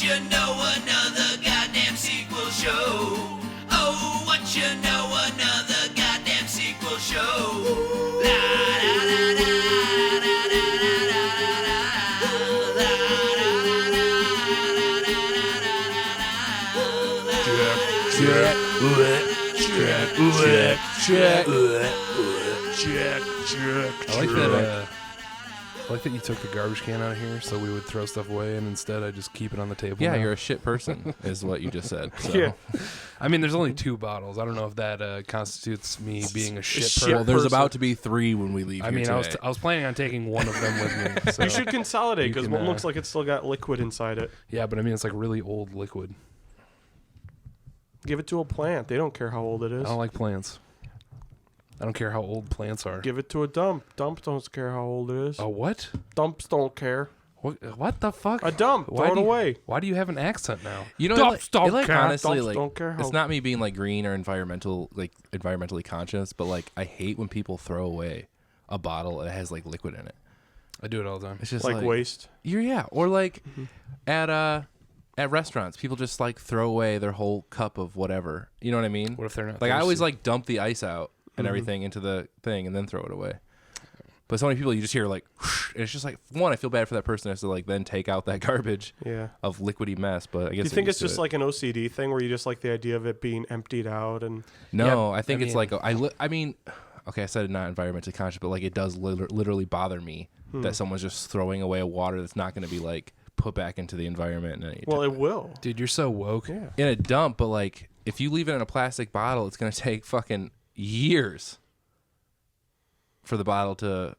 you know, another goddamn sequel show. Oh, what you know, another goddamn sequel show. La la la la la la la la la la I like that you took the garbage can out of here so we would throw stuff away, and instead I just keep it on the table. Yeah, now. you're a shit person, is what you just said. So. Yeah. I mean, there's only 2 bottles. I don't know if that constitutes me being a shit person. Well, there's about to be 3 when we leave. I here mean, today. I was planning on taking one of them with me. So. You should consolidate because You one can, looks like it's still got liquid inside it. Yeah, but I mean, it's like really old liquid. Give it to a plant. They don't care how old it is. I don't like plants. I don't care how old plants are. Give it to a dump. Dumps don't care how old it is. A what? Dumps don't care. What the fuck? A dump. Why Throw it do you- away. Why do you have an accent now? You know, Dumps don't like care. honestly, Dumps like don't care how- it's not me being like green or environmentally conscious, but like I hate when people throw away a bottle that has like liquid in it. I do it all the time. It's just Like waste. or like at restaurants, people just like throw away their whole cup of whatever. You know what I mean? What if they're not Like I always thirsty? like dump the ice out and everything into the thing and then throw it away. But so many people, you just hear like, whoosh, and it's just like, one, I feel bad for that person who has to like then take out that garbage Yeah. of liquidy mess. But I guess Do you think it's just like an OCD thing where you just like the idea of it being emptied out and no. Yeah, I think I it's mean- like I mean, okay, I said it not environmentally conscious, but like it does literally bother me that someone's just throwing away a water that's not going to be like put back into the environment in any well, it will. Dude, you're so woke. Yeah. in a dump. But like if you leave it in a plastic bottle, it's going to take fucking years for the bottle to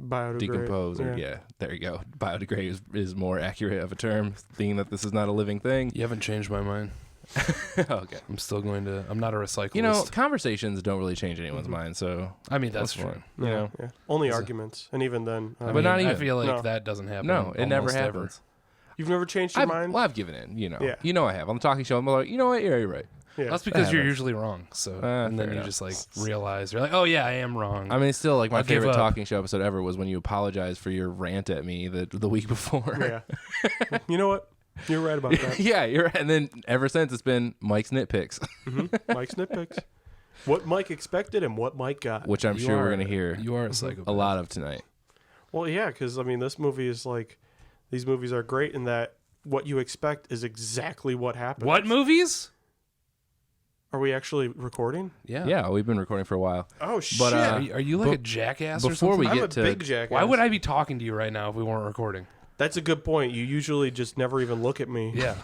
Biodegrade. decompose. Or there you go. Biodegrade is more accurate of a term, being that this is not a living thing. You haven't changed my mind. Okay. I'm still going to. I'm not a recyclist. You know, conversations don't really change anyone's mind, so I mean, that's what's true. fun? Yeah. You know, Yeah. Only arguments, and even then, I But mean, not I even. feel like No. that doesn't happen. no, it never almost ever. happens. you've never changed your mind. Well, I've given in. You know, Yeah. you know, I have on the talking show. I'm like, you know what? Yeah, you're right. Yeah. That's because you're happens. usually wrong. So, and fair then you enough. just like realize you're like, oh yeah, I am wrong. I mean, it's still like my I'll give favorite up. talking show episode ever was when you apologized for your rant at me the week before. Yeah. You know what? You're right about that. Yeah, you're right. And then ever since it's been Mike's nitpicks, Mike's nitpicks. What Mike expected and what Mike got. which I'm You sure we're are- gonna hear You are a psychopath. a lot of tonight. Well, yeah, because I mean, this movie is like, these movies are great in that what you expect is exactly what happens. What movies? Are we actually recording? Yeah. Yeah, we've been recording for a while. Oh shit! But, Are you like a jackass or before something? we I'm get a to big jackass. Why would I be talking to you right now if we weren't recording? That's a good point. You usually just never even look at me. Yeah.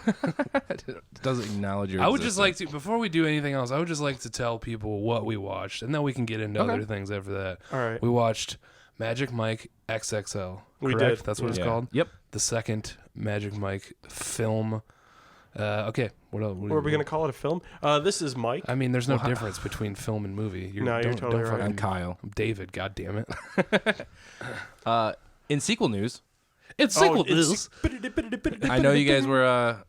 doesn't acknowledge your I would just existence. like to, before we do anything else, I would just like to tell people what we watched, and then we can get into Okay. other things after that. All right. We watched Magic Mike XXL. We correct? did. That's what it's Yeah. called? Yep. The second Magic Mike film. Okay. What else? Or are we gonna call it a film? This is Mike. I mean, there's no difference between film and movie. No, you're totally right. I'm Kyle. I'm David, God damn it. In sequel news, It's sequel news. I know you guys were. Are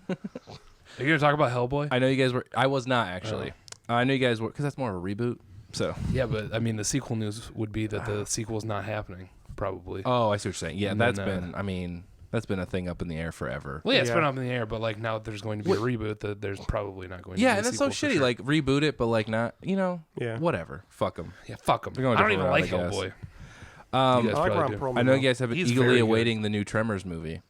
you going to talk about Hellboy? I know you guys were. I was not actually. I know you guys were because that's more of a reboot. So. Yeah, but I mean, the sequel news would be that the sequel's not happening, probably. Oh, I see what you're saying. Yeah, And that's then, been. I mean, that's been a thing up in the air forever. Well, yeah, it's Yeah. been up in the air, but like now that there's going to be a reboot, that there's probably not going to be Yeah, a and that's so sequel for shitty. sure. Like reboot it, but like not. You know. Yeah. Whatever. Fuck them. Yeah, fuck them. We're going I don't a even different like route, I guess. Hellboy. You I guys like probably Ron do. Perlman. I know you guys have been He's eagerly very good. awaiting the new Tremors movie.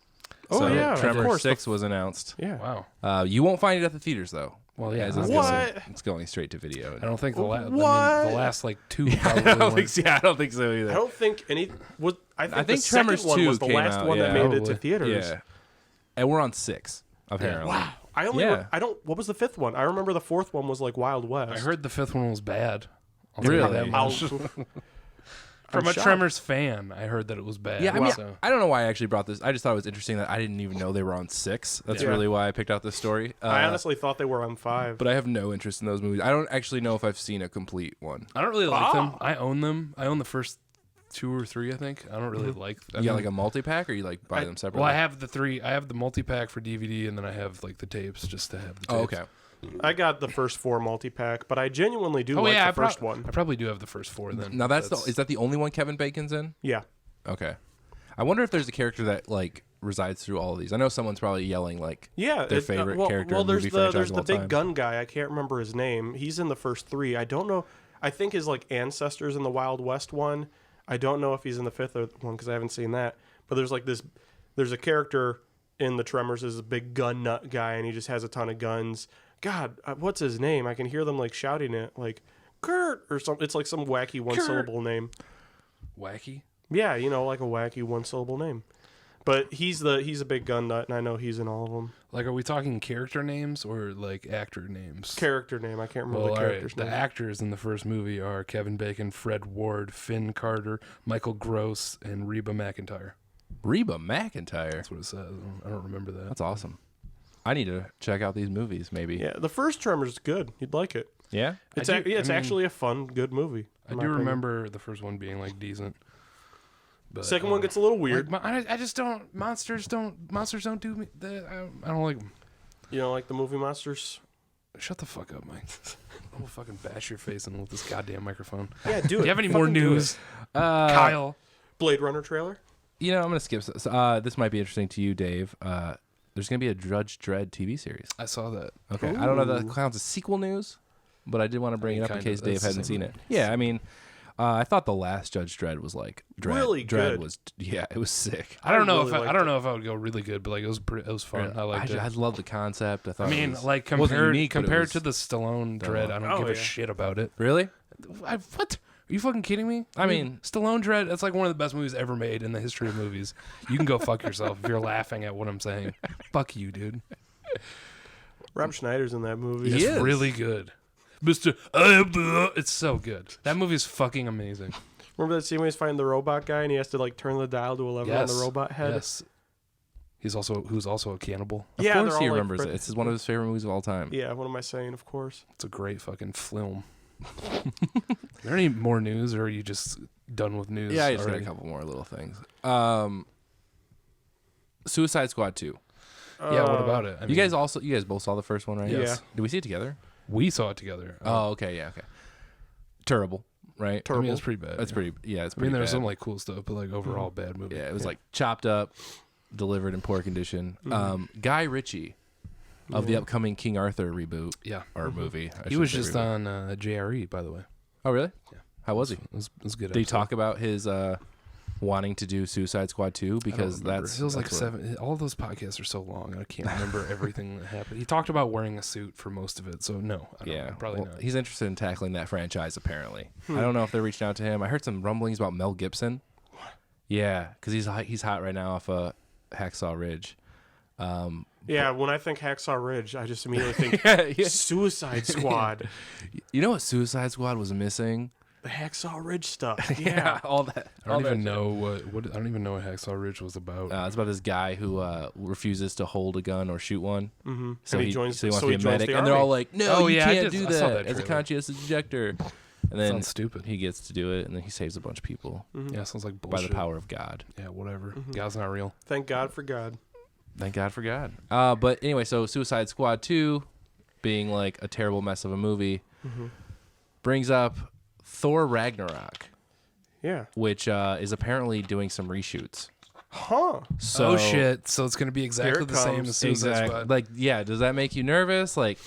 Oh, So yeah, of Tremors course. 6 was announced. Yeah. Wow. You won't find it at the theaters though. Well, yeah. As I it's was gonna What? say, It's going straight to video. I don't think the last. What? I mean, the last like two probably I don't weren't. think. Yeah, I don't think so either. I don't think any was. I think, think the second Tremors one 2 was the came last out, one that yeah. made it to Probably. theaters. Yeah, and we're on 6 apparently. Wow. I only. Yeah. I don't. What was the fifth one? I remember the fourth one was like Wild West. I heard the fifth one was bad. I'll tell you Really? that much. From I'm a shocked. Tremors fan, I heard that it was bad. Yeah, I mean, So- I don't know why I actually brought this. I just thought it was interesting that I didn't even know they were on 6. That's Yeah. really why I picked out this story. I honestly thought they were on 5. but I have no interest in those movies. I don't actually know if I've seen a complete one. I don't really like them. Oh. I own them. I own the first 2 or 3, I think. I don't really like. I You got mean, like a multi-pack, or you like buy them separately? Well, I have the 3. I have the multi-pack for DVD, and then I have like the tapes just to have the tapes. Oh, okay. I got the first 4 multi-pack, but I genuinely do Oh like yeah, the first one. I probably do have the first 4 then. Now is that the only one Kevin Bacon's in? Yeah. Okay. I wonder if there's a character that like resides through all of these? I know someone's probably yelling like Yeah, their favorite character in there's movie the franchise there's of the all big time. gun guy. I can't remember his name. He's in the first 3. I don't know. I think his like ancestors in the Wild West one. I don't know if he's in the 5th one because I haven't seen that. But there's like this. There's a character in the Tremors is a big gun nut guy, and he just has a ton of guns. God, what's his name? I can hear them like shouting it, like Kurt or something. It's like some wacky one-syllable name. Wacky. Yeah, you know, like a wacky one-syllable name. But he's a big gun nut, and I know he's in all of them. Like, are we talking character names or like actor names? Character name. I can't remember Well, the all right. character's The name. actors in the first movie are Kevin Bacon, Fred Ward, Finn Carter, Michael Gross, and Reba McEntire. Reba McEntire. That's what it says. I don't remember that. That's awesome. I need to check out these movies. Maybe. Yeah, the first Tremors is good. You'd like it. Yeah. It's I mean, actually a fun, good movie. I in do my opinion. remember the first one being like decent. But, Second one gets a little weird. Like, I just don't. Monsters don't do me. I don't like them. You know, like the movie Monsters. Shut the fuck up, Mike. I will fucking bash your face in with this goddamn microphone. Yeah, do it. Do you have any more Fucking do news, it. Kyle? Blade Runner trailer. You know, I'm gonna skip. This might be interesting to you, Dave. There's gonna be a Judge Dredd TV series. I saw that. Okay. I don't know if that counts as sequel news, but I did want to bring it up in kind of. case Dave That's the hadn't same seen thing. it. Yeah, I mean, I thought the last Judge Dredd was like Really Dredd good. was it was sick. I don't know really if I liked don't it. know if I would go really good, but like it was fun. I liked it. I love the concept. I thought. I mean, it was, like it wasn't compared unique, but it compared was- to the Stallone Dread, I don't Oh, give a yeah. shit about it. really. What? Are you fucking kidding me? I mean- Stallone Dread. That's like one of the best movies ever made in the history of movies. You can go fuck yourself if you're laughing at what I'm saying. Fuck you, dude. Rob Schneider's in that movie. He It's is. really good, Mister. It's so good. That movie is fucking amazing. Remember that scene when he's fighting the robot guy and he has to like turn the dial to 11 on the robot head? Yes. Who's also a cannibal. Of Yeah, course they're he all, like, remembers friend- it. It's one of his favorite movies of all time. Yeah, what am I saying? Of course. It's a great fucking film. Is there any more news, or are you just done with news? Yeah, I just got a already? couple more little things. Suicide Squad 2. Yeah, what about it? I You mean, guys both saw the first one, right? Yes. Did we see it together? we saw it together. Oh, okay, yeah, okay. Terrible, right? I mean, it's pretty bad. It's yeah. pretty. Yeah, it's I pretty. mean, there was bad. some like cool stuff, but like overall bad movie. Yeah, it was like chopped up, delivered in poor condition. Guy Ritchie of the upcoming King Arthur reboot Yeah. or movie. I He should was say just reboot. on JRE, by the way. Oh, really? Yeah. How was he? It was good. Did he episode. talk about his wanting to do Suicide Squad 2? I don't Because remember. that's it feels like that's what- 7. All those podcasts are so long. I can't remember everything that happened. He talked about wearing a suit for most of it, so no. I don't Yeah, know, probably well, not. he's interested in tackling that franchise. Apparently, I don't know if they're reaching out to him. I heard some rumblings about Mel Gibson. Yeah, because he's hot right now off Hacksaw Ridge. Yeah, when I think Hacksaw Ridge, I just immediately think Yeah. Suicide Squad. You know what Suicide Squad was missing? The Hacksaw Ridge stuff. Yeah. all that. I don't even know what I don't even know what Hacksaw Ridge was about. It's about this guy who refuses to hold a gun or shoot one. Mm-hmm. So And he joins wants to be a joins medic, the and they're army. all like, "No, Oh, you yeah, I can't did- do I saw that that as a trailer. conscientious objector." And then Sounds stupid. he gets to do it, and then he saves a bunch of people Yeah, sounds like by bullshit. the power of God. Yeah, whatever. God's not real. Thank God for God. Thank God for God. But anyway, so Suicide Squad 2, being like a terrible mess of a movie, brings up Thor Ragnarok, Yeah. which is apparently doing some reshoots. Huh. So Oh shit! So it's gonna be exactly it the same comes. as Suicide Exactly. Squad. Like, yeah, does that make you nervous? Like,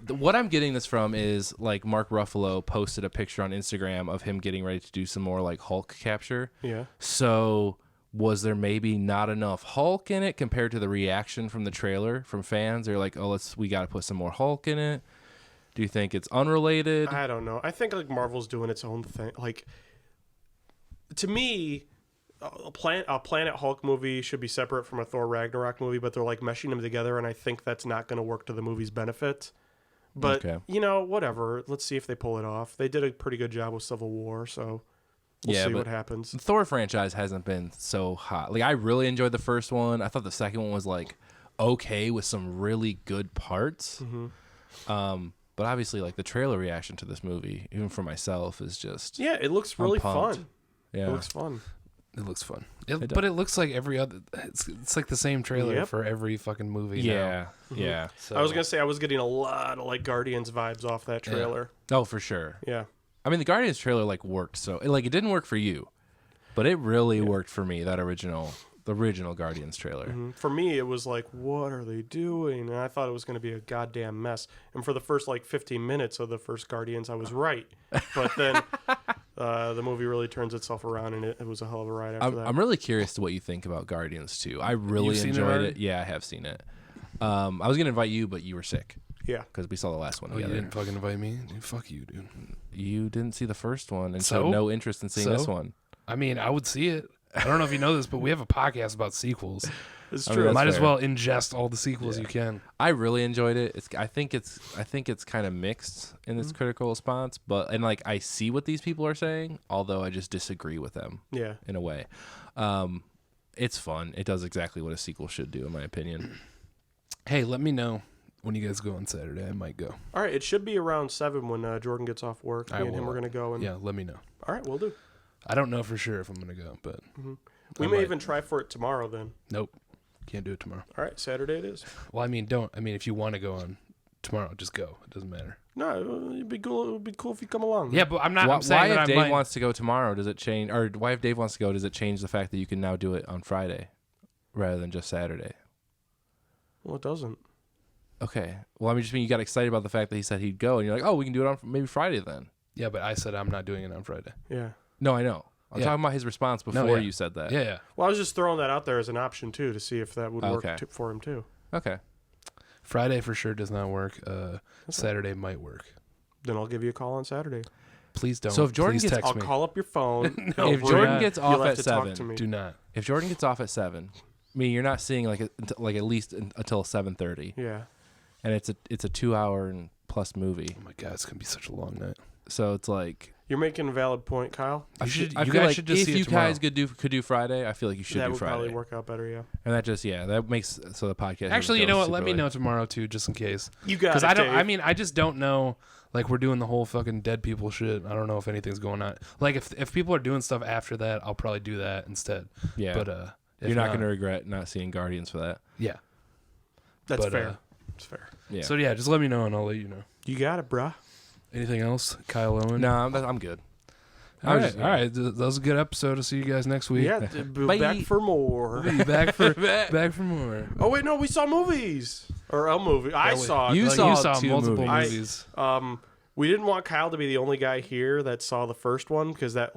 what I'm getting this from is like Mark Ruffalo posted a picture on Instagram of him getting ready to do some more like Hulk capture. Yeah. So was there maybe not enough Hulk in it compared to the reaction from the trailer from fans? They're like, oh, we got to put some more Hulk in it. Do you think it's unrelated? I don't know. I think like Marvel's doing its own thing. Like, to me, a Planet Hulk movie should be separate from a Thor Ragnarok movie, but they're like meshing them together, and I think that's not going to work to the movie's benefit. But Okay. you know, whatever. Let's see if they pull it off. They did a pretty good job with Civil War, so we'll Yeah, see but what happens. The Thor franchise hasn't been so hot. Like, I really enjoyed the first one. I thought the second one was like okay with some really good parts. But obviously, like the trailer reaction to this movie, even for myself, is just Yeah, it looks really pumped. fun. yeah. It looks fun. It looks fun. does. But it looks like every other. It's like the same trailer Yep. for every fucking movie. yeah, now. yeah. So, I was gonna say I was getting a lot of like Guardians vibes off that trailer. Oh, for sure. Yeah. I mean, the Guardians trailer like worked. So like it didn't work for you, but it really worked for me. That original The original Guardians trailer. For me, it was like, what are they doing? And I thought it was going to be a goddamn mess. And for the first 15 minutes of the first Guardians, I was right. But then the movie really turns itself around, and it was a hell of a ride after that. I'm really curious to what you think about Guardians 2. I really You've seen it enjoyed already? it. Yeah, I have seen it. I was gonna invite you, but you were sick Yeah. because we saw the last one Oh, you together. didn't fucking invite me? Dude, fuck you, dude. You didn't see the first one and So? showed no interest in seeing this one. I mean, I would see it. I don't know if you know this, but we have a podcast about sequels. It's I mean, true. that's Might as fair. well ingest all the sequels you can. I really enjoyed it. I think it's kind of mixed in its critical response, but I see what these people are saying, although I just disagree with them Yeah. in a way. It's fun. It does exactly what a sequel should do, in my opinion. Hey, let me know when you guys go on Saturday. I might go. All right. It should be around 7 when Jordan gets off work. Me and him will. are going to go. And, Yeah, let me know. All right. We'll do. I don't know for sure if I'm going to go, but We I may might. even try for it tomorrow then. Nope. Can't do it tomorrow. All right. Saturday it is. Well, I mean, if you want to go on tomorrow, just go. It doesn't matter. No, it'd be cool. It'd be cool if you come along. Yeah, but I'm not. Why, I'm saying why that if I Dave might. wants to go tomorrow, does it change? Or why if Dave wants to go, does it change the fact that you can now do it on Friday rather than just Saturday? Well, it doesn't. Okay. Well, I mean, just mean you got excited about the fact that he said he'd go, and you're like, oh, we can do it on maybe Friday then. Yeah, but I said I'm not doing it on Friday. Yeah. No, I know. I'm Yeah. talking about his response before yeah. you said that. Yeah, yeah. Well, I was just throwing that out there as an option too to see if that would work Okay. for him too. Okay. Friday for sure does not work. Saturday might work. Then I'll give you a call on Saturday. Please don't. So if Jordan Please gets- text I'll me. call up your phone. No, if do Jordan not. gets You'll off have at to talk 7, to me. do not. if Jordan gets off at 7, I mean, you're not seeing at least until 7:30, Yeah. and it's a 2-hour and plus movie. Oh my god, it's gonna be such a long night. So it's like You're making a valid point, Kyle. I You feel should- you guys like should just if see it you tomorrow. guys could do Friday, I feel like you should that do would Friday. probably work out better, yeah. And that just that makes so the podcast. Actually, you doesn't know go what? Let me super know tomorrow too, just in case. You got Because it, I don't. Dave. I mean, I just don't know. Like we're doing the whole fucking dead people shit. I don't know if anything's going on. Like if people are doing stuff after that, I'll probably do that instead. Yeah, But if you're not going to regret not seeing Guardians for that. Yeah. That's but, fair. It's fair. Yeah. So yeah, just let me know and I'll let you know. You got it, bruh. Anything else, Kyle Owen? no, I'm good. All right. All right. That was a good episode. I'll see you guys next week. Yeah, Bye. back for more. We'll be back for more. Oh wait, no, we saw movies or a movie. I saw. You like, saw two multiple movies. movies. We didn't want Kyle to be the only guy here that saw the first one because that,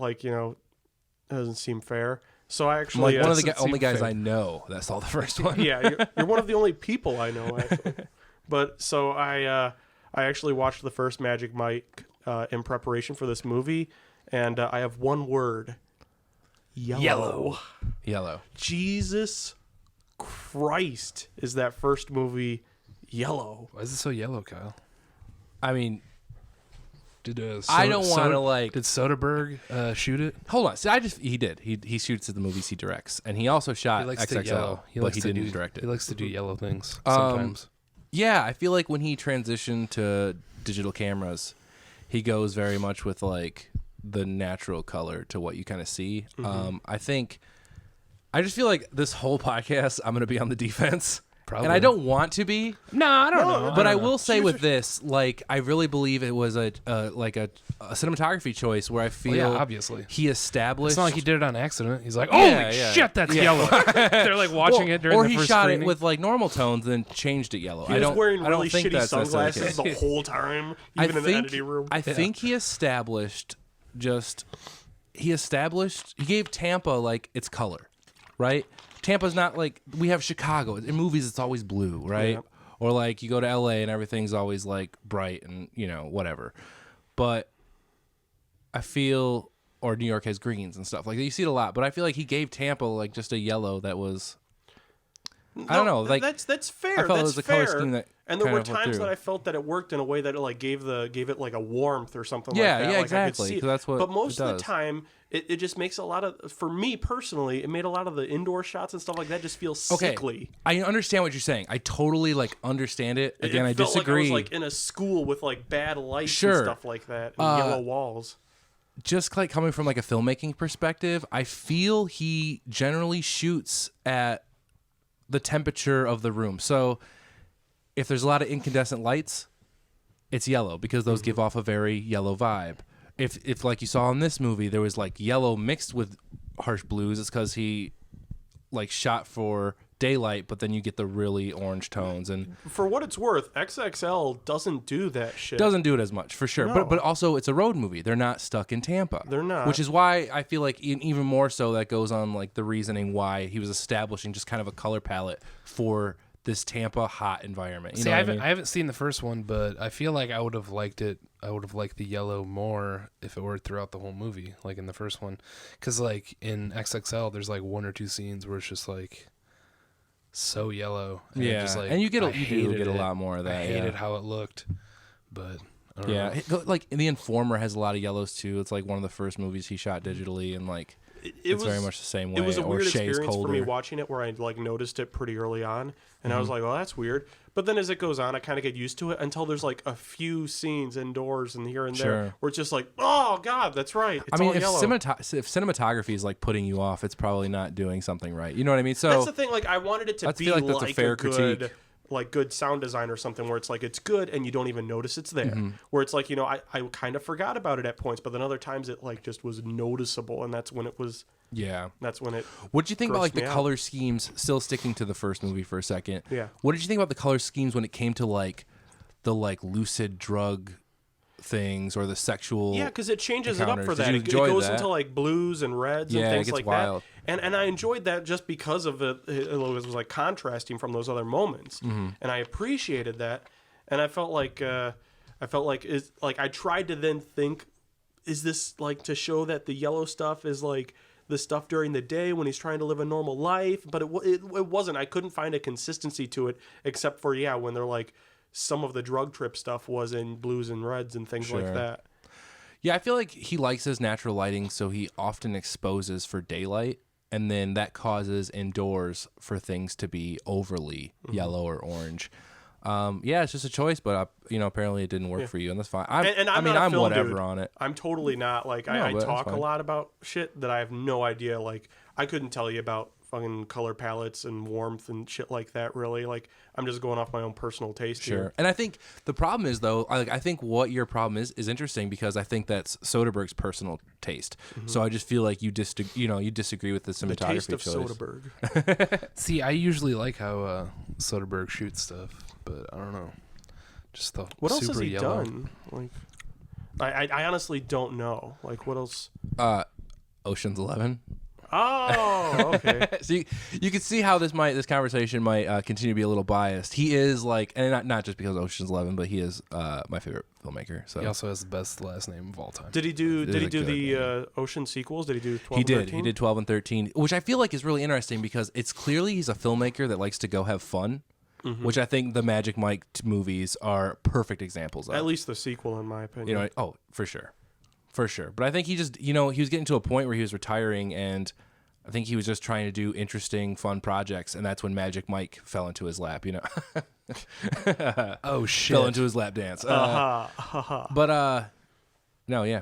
doesn't seem fair. So I I'm actually, like one of the doesn't only seem guys fair. I know that saw the first one. yeah, you're one of the only people I know. Actually. But so I actually watched the first Magic Mike in preparation for this movie, and I have one word: yellow. Yellow. Jesus Christ, is that first movie yellow? Why is it so yellow, Kyle? I mean, Did I don't wanna, Did Soderbergh shoot it? hold on. See, he did. He shoots at the movies he directs, and he also shot He likes XXL, to yellow. but he didn't direct it. He likes to do yellow things sometimes. Yeah, I feel like when he transitioned to digital cameras, he goes very much with like the natural color to what you kind of see. I just feel like this whole podcast, I'm going to be on the defense. Probably. And I don't want to be, No, I don't know. but I don't know. will say with this, like, I really believe it was a cinematography choice where I feel Well, yeah, obviously. he established. It's not like he did it on accident. He's like, Yeah, holy yeah. shit, that's yellow. They're like watching it during or the he first shot screening. it with like normal tones, then changed it yellow. He I was don't. wearing I don't really think shitty that's necessarily the sunglasses case. the whole time, even in the editing room. I think he established he gave Tampa like its color, right? Tampa's not like we have Chicago. In movies it's always blue, right? Yeah. Or like you go to LA and everything's always like bright and whatever. But I feel or New York has greens and stuff. Like you see it a lot, but I feel like he gave Tampa like just a yellow that was I don't know, like that's fair. I felt that's it was a fair. color scheme that and there kind were of went times through. that I felt that it worked in a way that it like gave it like a warmth or something Yeah, like that. yeah, like I could exactly, see it. 'cause that's what But most it of the does. time, it just makes a lot of, for me personally, it made a lot of the indoor shots and stuff like that just feel sickly. I understand what you're saying. I totally like understand it. Again, it I felt disagree. Like I was like in a school with like bad lights Sure. and stuff like that, and yellow walls. Just like coming from like a filmmaking perspective, I feel he generally shoots at the temperature of the room. So if there's a lot of incandescent lights, it's yellow because those give off a very yellow vibe. If like you saw in this movie, there was like yellow mixed with harsh blues, it's because he like shot for daylight, but then you get the really orange tones, and For what it's worth, XXL doesn't do that shit. doesn't do it as much for sure. No. But also it's a road movie. They're not stuck in Tampa. They're not. Which is why I feel like even more so that goes on like the reasoning why he was establishing just kind of a color palette for this Tampa hot environment. You See, know I what I mean? haven't seen the first one, but I feel like I would have liked it. I would have liked the yellow more if it were throughout the whole movie, like in the first one. Because like in XXL, there's like 1 or 2 scenes where it's just like so yellow. And it Yeah, just, like, and you do I hated get a it. lot more of that. I hated how it looked, but I don't Yeah, know. like The Informer has a lot of yellows too. It's like one of the first movies he shot digitally, and like it's very much the same way. It was a or weird Shay's experience for me Colder. watching it, where I like noticed it pretty early on, and I Mm-hmm. was like, "Oh, that's weird." But then as it goes on, I kind of get used to it until there's like a few scenes indoors and here and there Sure. where it's just like, "Oh God, that's right." It's I mean, all if, yellow. if cinematography is like putting you off, it's probably not doing something right. You know what I mean? So That's the thing. Like, I wanted it to I be feel like like, that's a fair good, critique. like good sound design or something, where it's like it's good and you don't even notice it's there. Mm-hmm. Where it's like, I kind of forgot about it at points, but then other times it like just was noticeable, and that's when it was. yeah. That's when it. What did you think about like grossed the me out. color schemes? Still sticking to the first movie for a second. Yeah. What did you think about the color schemes when it came to like the like lucid drug things or the sexual? Yeah, because it changes it up encounters? for Did that. you It enjoy goes that? into like blues and reds Yeah, it and things gets like wild. that. And I enjoyed that just because of it was like contrasting from those other moments. Mm-hmm. And I appreciated that. And I felt like I tried to then think, is this like to show that the yellow stuff is like the stuff during the day when he's trying to live a normal life? But it wasn't. I couldn't find a consistency to it, except for when they're like some of the drug trip stuff was in blues and reds and things like Sure. that. Yeah, I feel like he likes his natural lighting, so he often exposes for daylight, and then that causes indoors for things to be overly yellow or orange. Yeah, it's just a choice, but apparently it didn't work for you, and that's fine. And I'm I mean, not a I'm film whatever dude. on it. I'm totally not like No, I but that's talk a fine. lot about shit that I have no idea. Like I couldn't tell you about fucking color palettes and warmth and shit like that. Really, like I'm just going off my own personal taste Sure. here. And I think the problem is though, I think what your problem is interesting because I think that's Soderbergh's personal taste. So I just feel like you disagree with the The cinematography taste of choice. Soderbergh. See, I usually like how Soderbergh shoots stuff, but I don't know. Just the What else super has he yellow. done? Like, I honestly don't know. Like, what else? Ocean's 11. Oh, okay. So you can see how this conversation might continue to be a little biased. He is like, and not just because of Ocean's 11, but he is my favorite filmmaker. So He also has the best last name of all time. Did he do? It Did is he a do good the Ocean sequels? Did he do 12? he did. 13? He did 12 and 13, which I feel like is really interesting because it's clearly he's a filmmaker that likes to go have fun, which I think the Magic Mike movies are perfect examples of. At least the sequel, in my opinion. For sure. For sure. But I think he just, he was getting to a point where he was retiring and I think he was just trying to do interesting, fun projects. And that's when Magic Mike fell into his lap, Oh shit! fell into his lap dance. But, no, yeah.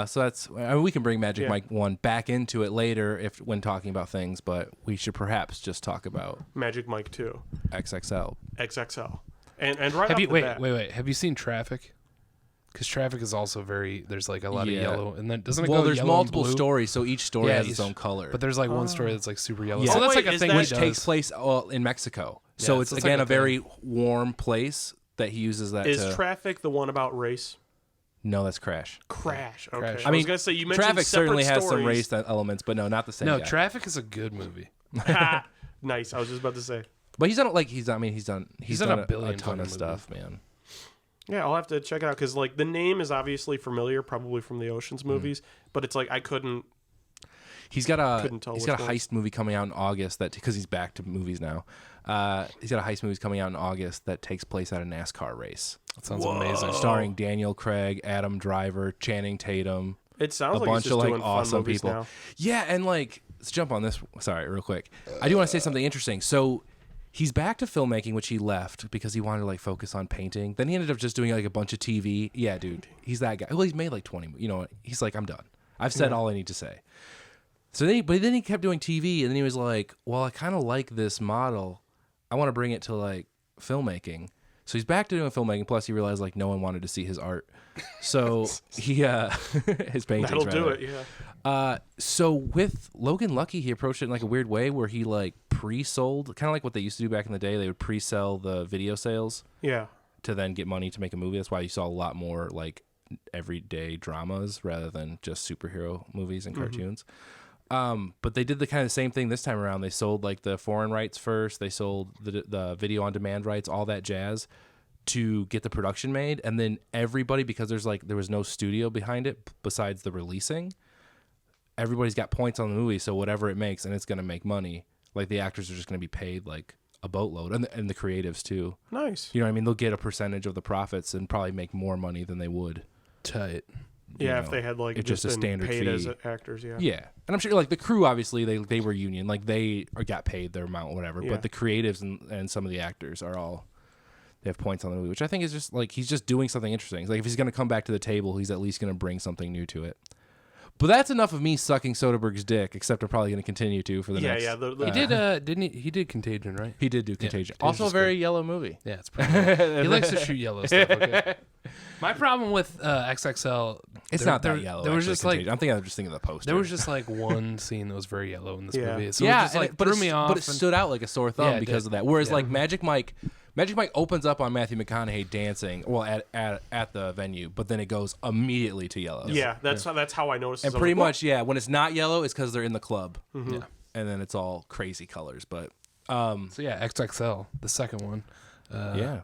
So that's, we can bring Magic Yeah. Mike 1 back into it later when talking about things, but we should perhaps just talk about Magic Mike 2, XXL. XXL, and right Have off you the wait? bat, Have you seen Traffic? Because Traffic is also very. There's like a lot Yeah. of yellow, and then doesn't it Well, go there's yellow and multiple blue? stories, so each story Yeah, has its each- own color. But there's like one story that's like super yellow. Yeah. So Oh, that's wait, like a is thing that- he which does. takes place in Mexico. So Yeah, it's so it's again like a very warm place that he uses that is to. Traffic the one about race? No, that's Crash. Crash. Okay. Crash. I, I mean, was gonna say you mentioned Traffic certainly separate has some stories. race elements, but no, not the same. No, guy. Traffic is a good movie. Nice. I was just about to say. But he's done he's done done a a billion ton of fucking stuff, man. Yeah, I'll have to check it out because like the name is obviously familiar, probably from the Ocean's movies, but it's like I couldn't. He's got a Couldn't tell he's which got a one. heist movie coming out in August because he's back to movies now. He's got a heist movie coming out in August that takes place at a NASCAR race, That sounds amazing. starring Daniel Craig, Adam Driver, Channing Tatum. It sounds A like bunch he's just of, like, doing fun awesome movies people. now. Yeah, and like let's jump on this. Sorry, real quick. I do want to say something interesting. So he's back to filmmaking, which he left because he wanted to like focus on painting. Then he ended up just doing like a bunch of TV. Yeah, dude, he's that guy. Well, he's made like 20. He's like, I'm done. I've said all I need to say. So then he kept doing TV, and then he was like, well, I kind of like this model. I want to bring it to like filmmaking. So he's back to doing filmmaking. Plus, he realized like no one wanted to see his art, so he his paintings. That'll do rather. it. Yeah. So with Logan Lucky, he approached it in like a weird way where he like pre-sold, kind of like what they used to do back in the day. They would pre-sell the video sales Yeah. to then get money to make a movie. That's why you saw a lot more like everyday dramas rather than just superhero movies and cartoons. But they did the kind of same thing this time around. They sold like the foreign rights first. They sold the video on demand rights, all that jazz, to get the production made. And then everybody, because there was no studio behind it besides the releasing, everybody's got points on the movie. So whatever it makes, and it's going to make money. Like the actors are just going to be paid like a boatload, and the creatives too. Nice. You know what I mean? They'll get a percentage of the profits and probably make more money than they would. Tight. Yeah, know, if they had like it's just just a been standard paid fee. as actors. Yeah. Yeah, and I'm sure like the crew obviously they were union, like they got paid their amount or whatever. Yeah. But the creatives and some of the actors are all they have points on the movie, which I think is just like he's just doing something interesting. It's like if he's gonna come back to the table, he's at least gonna bring something new to it. But that's enough of me sucking Soderbergh's dick. Except I'm probably gonna continue to for the next. Yeah. He did, didn't he? He did Contagion, right? He did do Contagion. Contagion's Also a just very yellow movie. Yeah, it's pretty good. He likes to shoot yellow stuff. Okay? My problem with XXL, It's there- not that there- yellow. There was actually, just like Contagion. I'm thinking of the poster. there was just like one scene that was very yellow in this Yeah. movie. So yeah, it just like but threw it, me off. but it and- stood out like a sore thumb Yeah, it because did. of that. Whereas Yeah. like Magic Mike opens up on Matthew McConaughey dancing, well at the venue, but then it goes immediately to yellow. Yeah, that's how I noticed. And it. I was pretty like, much, yeah, when it's not yellow, it's because they're in the club, Yeah. and then it's all crazy colors. But So yeah, XXL, the second one. yeah,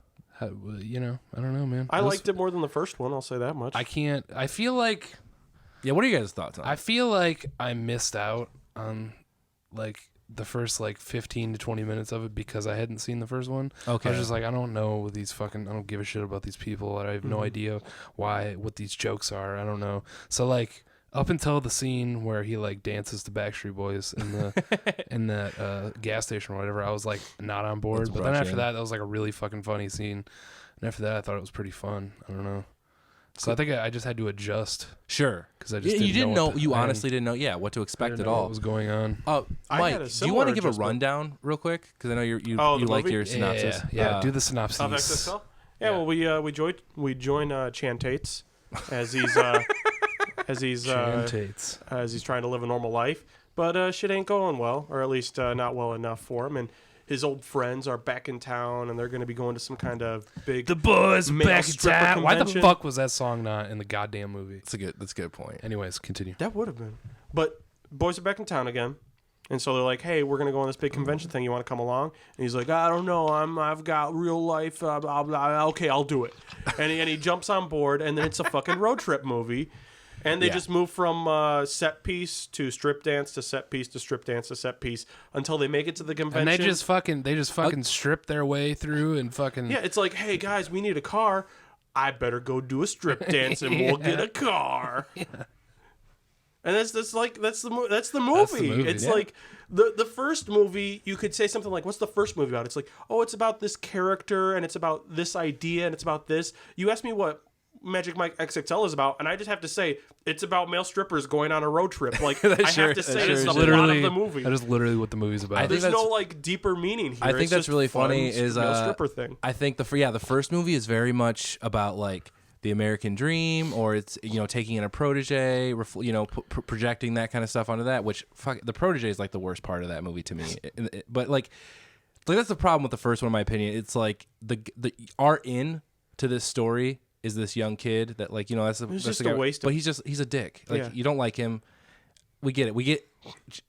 You know, I don't know, man. I liked it more than the first one. I'll say that much. I can't. I feel like yeah. What are you guys' thoughts on? I feel like I missed out on like the first like 15 to 20 minutes of it because I hadn't seen the first one. Okay. I was just like, I don't know these fucking. I don't give a shit about these people. I have no idea what these jokes are. I don't know. So like up until the scene where he like dances to Backstreet Boys in the in that gas station or whatever, I was like not on board. Let's But then rush after in. that was like a really fucking funny scene. And after that, I thought it was pretty fun. I don't know. So I think I just had to adjust sure, because I just you didn't know. what You to- I honestly didn't know. Yeah, what to I expect didn't at know all. what was going on. I had Mike, a do you similar want to give a adjustment. rundown real quick? Because I know you Oh, the like movie? your synopsis. Yeah, do the synopsis. Of XXL? Yeah, well, we join Chan Tates as he's Chantates. as he's trying to live a normal life, but shit ain't going well, or at least not well enough for him. And his old friends are back in town, and they're going to be going to some kind of big. The boys male back in stripper town. Why the convention. fuck was that song not in the goddamn movie? That's a good point. Anyways, continue. That would have been. But boys are back in town again. And so they're like, "Hey, we're gonna go on this big convention thing. You want to come along?" And he's like, "I don't know. I've got real life. Blah, blah. Okay, I'll do it." And he jumps on board, and then it's a fucking road trip movie. And they Yeah. just move from set piece to strip dance to set piece to strip dance to set piece until they make it to the convention. And they just fucking strip their way through and fucking. yeah, it's like, "Hey guys, we need a car. I better go do a strip dance, and we'll get a car." And that's the movie. That's the movie, It's yeah. like the first movie. You could say something like, "What's the first movie about?" It's like, "Oh, it's about this character, and it's about this idea, and it's about this." You ask me what Magic Mike XXL is about, and I just have to say it's about male strippers going on a road trip. Like I Sure- have to say, sure it's is. the plot literally of the movie. That is literally what the movie's about. I think There's no that's- like deeper meaning here. I think It's that's just really fun funny. Is male stripper thing. I think the first movie is very much about like the American dream, or it's taking in a protege, projecting that kind of stuff onto that. Which the protege is like the worst part of that movie to me. But like that's the problem with the first one, in my opinion. It's like the our in to this story is this young kid that that's just the guy, a waste but of- he's a dick. Like Yeah. you don't like him. We get it.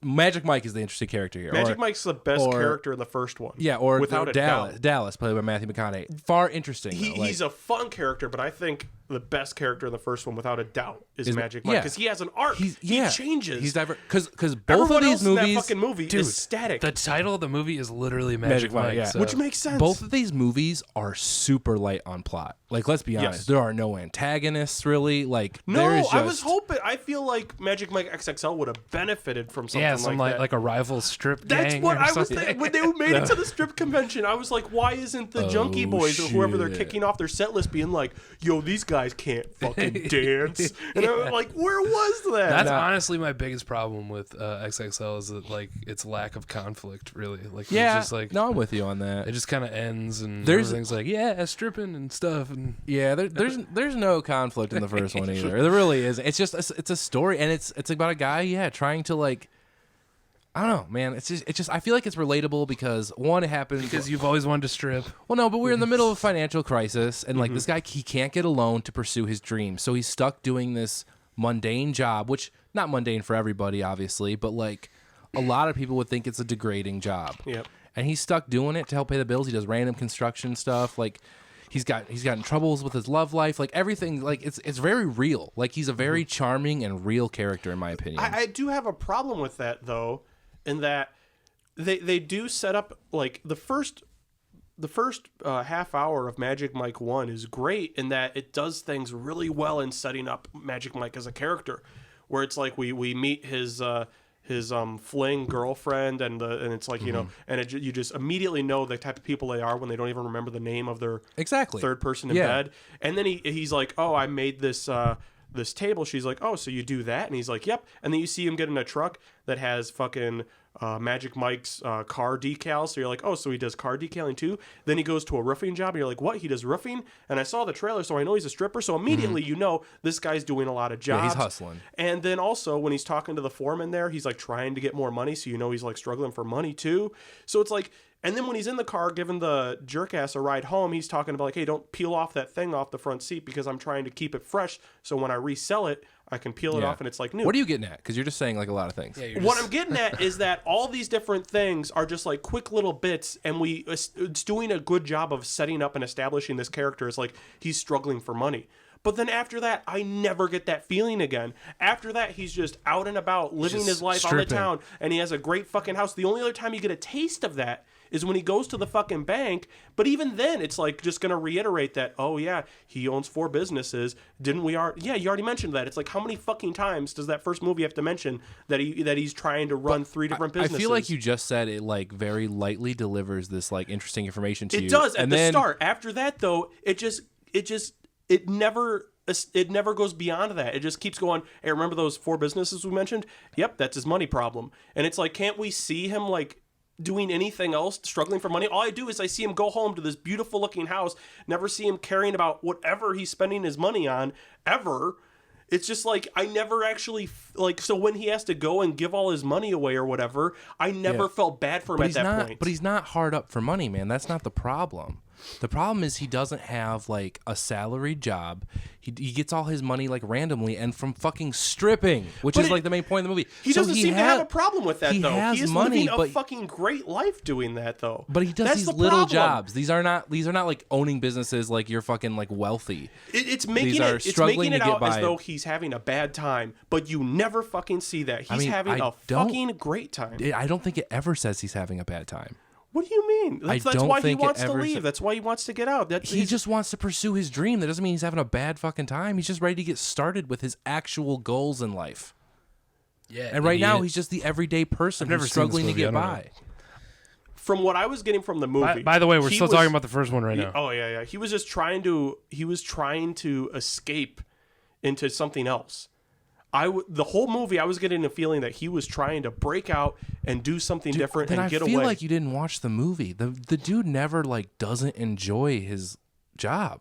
Magic Mike is the interesting character here. Magic Or- Mike's the best or- character in the first one. Yeah, or without a Dallas. doubt. Dallas, played by Matthew McConaughey. Far interesting. though. He's a fun character, but I think the best character in the first one, without a doubt, is Magic Mike yeah. because he has an arc. He changes. He's diverse because both Everyone of these else in movies, that fucking movie Dude, is static. the title of the movie is literally Magic Mike, yeah. so- which makes sense. both of these movies are super light on plot. Like, let's be honest, Yes. there are no antagonists really. Like, no, there's just, I was hoping. I feel like Magic Mike XXL would have benefited from something yeah, some like that. like a rival strip That's gang what or I was something. thinking. When they made it to the strip convention, I was like, why isn't the Junkie Boys or whoever they're shit. kicking off their set list being like, yo, these guys guys can't fucking dance. And I'm like, where was that? That's honestly my biggest problem with XXL is that like its lack of conflict. Really, like Yeah, it's just like no, I'm with you on that. it just kind of ends and There's- everything's like stripping and stuff and Yeah, there's no conflict in the first one either. There really is. It's just it's a story, and it's about a guy, trying to like, I don't know, man. It's just I feel like it's relatable because one, it happens because you've always wanted to strip. Well, no, but we're in the middle of a financial crisis, and like this guy, he can't get a loan to pursue his dream, so he's stuck doing this mundane job, which not mundane for everybody, obviously, but like a lot of people would think it's a degrading job. Yep. And he's stuck doing it to help pay the bills. He does random construction stuff, like. He's gotten troubles with his love life, like everything. Like it's very real. Like he's a very charming and real character, in my opinion. I do have a problem with that though, in that they do set up like the first half hour of Magic Mike 1 is great in that it does things really well in setting up Magic Mike as a character, where it's like we meet his fling girlfriend and it's like you know, and you just immediately know the type of people they are when they don't even remember the name of their third person in bed. And then he's like, oh, I made this this table. She's like, oh, so you do that? And he's like, yep. And then you see him get in a truck that has fucking Magic Mike's car decals. So you're like, oh, so he does car decaling too. Then he goes to a roofing job. And you're like, what? He does roofing? And I saw the trailer, so I know he's a stripper. So immediately you know this guy's doing a lot of jobs. Yeah, he's hustling. And then also when he's talking to the foreman there, he's like trying to get more money. So you know he's like struggling for money too. So it's like, and then when he's in the car giving the jerk ass a ride home, he's talking about like, hey, don't peel off that thing off the front seat because I'm trying to keep it fresh. So when I resell it, I can peel it off and it's like new. What are you getting at? Because you're just saying like a lot of things. Yeah, What I'm getting at is that all these different things are just like quick little bits, and it's doing a good job of setting up and establishing this character as like he's struggling for money. But then after that, I never get that feeling again. After that, he's just out and about living Just his life stripping. on the town, and he has a great fucking house. The only other time you get a taste of that is when he goes to the fucking bank. But even then, it's like just going to reiterate that, oh yeah, he owns 4 businesses. Didn't we yeah, you already mentioned that. It's like, how many fucking times does that first movie have to mention that he's trying to run 3 different businesses? I feel like you just said it like very lightly delivers this like interesting information to you. It does at the start. After that though, it never goes beyond that. It just keeps going, hey, remember those 4 businesses we mentioned? Yep, that's his money problem. And it's like, can't we see him like doing anything else, struggling for money? All I do is I see him go home to this beautiful looking house, never see him caring about whatever he's spending his money on ever. It's just like I never actually like, so when he has to go and give all his money away or whatever, I never felt bad for him at that point. But he's not hard up for money, man. That's not the problem. The problem is he doesn't have like a salaried job. He gets all his money like randomly and from fucking stripping, which is like the main point of the movie. He doesn't seem to have a problem with that though. Has he is money, living a fucking great life doing that though. But he does That's these the little problem. jobs. These are not like owning businesses like you're fucking like wealthy. It's These are making struggling it to get out as by. though he's having a bad time, but you never fucking see that. He's having a fucking great time. I don't think it ever says he's having a bad time. What do you mean? That's don't why he think it wants to ever leave. said- That's why he wants to get out. He just wants to pursue his dream. That doesn't mean he's having a bad fucking time. He's just ready to get started with his actual goals in life. Yeah, And right now, idiot. he's just the everyday person I've never who's seen this struggling to movie. I get don't by. know. From what I was getting from the movie. By the way, we're he still was- talking about the first one right now. Oh yeah. He was just trying to escape into something else. The whole movie, I was getting a feeling that he was trying to break out and do something different Then and I get feel away. like you didn't watch the movie. The dude never like doesn't enjoy his job.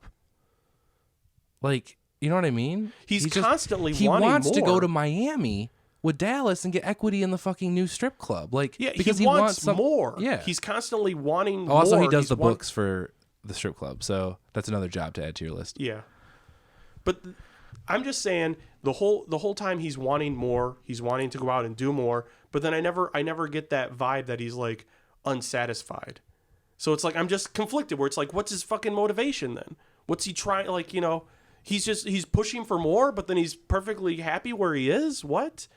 Like, you know what I mean? He's just- constantly he wanting wants to go more. to Miami with Dallas and get equity in the fucking new strip club. Like, yeah, because he wants some, more. Yeah. He's constantly wanting more. Also, he does He's the want- books for the strip club, so that's another job to add to your list. Yeah, but I'm just saying the whole time he's wanting more. He's wanting to go out and do more. But then I never get that vibe that he's like unsatisfied. So it's like I'm just conflicted. Where it's like, what's his fucking motivation then? What's he trying? Like, you know, he's pushing for more, but then he's perfectly happy where he is. What?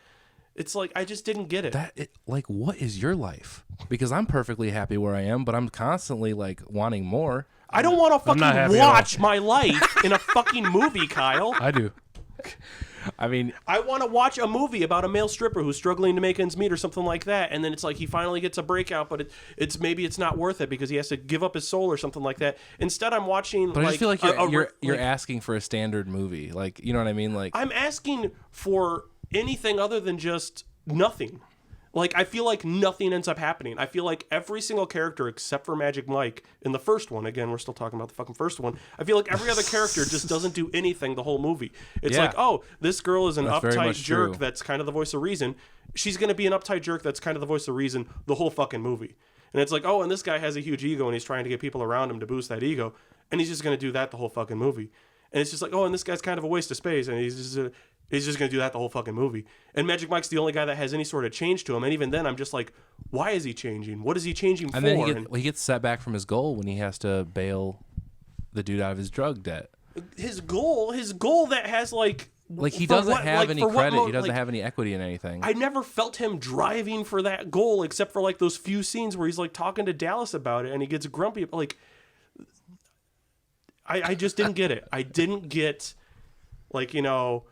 It's like I just didn't get it. Like, what is your life? Because I'm perfectly happy where I am, but I'm constantly like wanting more. I don't want to I'm not fucking happy at all. watch my life in a fucking movie, Kyle. I do. I mean, I want to watch a movie about a male stripper who's struggling to make ends meet or something like that, and then it's like he finally gets a breakout, but it's maybe it's not worth it because he has to give up his soul or something like that. Instead, I'm watching. but I just feel like you're like, asking for a standard movie, like you know what I mean, like I'm asking for anything other than just nothing. Like, I feel like nothing ends up happening. I feel like every single character except for Magic Mike in the first one, again, we're still talking about the fucking first one, I feel like every other character just doesn't do anything the whole movie. It's Yeah. like, oh, this girl is an That's very uptight much jerk true. that's kind of the voice of reason. She's going to be an uptight jerk that's kind of the voice of reason the whole fucking movie. And it's like, oh, and this guy has a huge ego and he's trying to get people around him to boost that ego. And he's just going to do that the whole fucking movie. And it's just like, oh, and this guy's kind of a waste of space. And he's just going to do that the whole fucking movie. And Magic Mike's the only guy that has any sort of change to him. And even then, I'm just like, why is he changing? What is he changing for? and then he gets set back from his goal when he has to bail the dude out of his drug debt. his goal that has like He for doesn't what- have like, any for what credit. mo- He doesn't like, have any equity in anything. I never felt him driving for that goal except for like those few scenes where he's like talking to Dallas about it and he gets grumpy. Like, I just didn't get it. I didn't get, like, you know,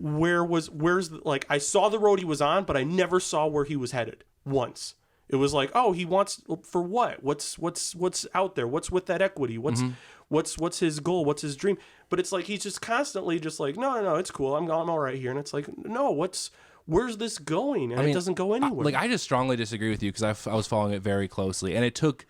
I saw the road he was on, but I never saw where he was headed once. It was like, oh, he wants for what? What's out there? What's with that equity? What's his goal? What's his dream? But it's like he's just constantly just like, no, it's cool. I'm all right here. And it's like, no, where's this going? And it doesn't go anywhere. I just strongly disagree with you because I was following it very closely, and it took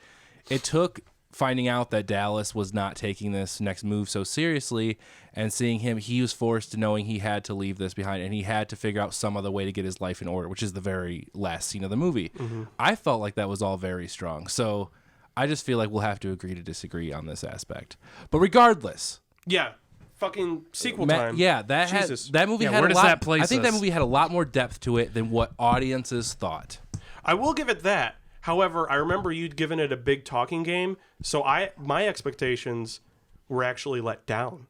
finding out that Dallas was not taking this next move so seriously, and seeing him, he was forced to knowing he had to leave this behind, and he had to figure out some other way to get his life in order, which is the very last scene of the movie. Mm-hmm. I felt like that was all very strong. So I just feel like we'll have to agree to disagree on this aspect. But regardless, yeah, fucking sequel time. yeah, that movie had where a does lot. that place I think that us? movie had a lot more depth to it than what audiences thought. I will give it that. However, I remember you'd given it a big talking game, so my expectations were actually let down.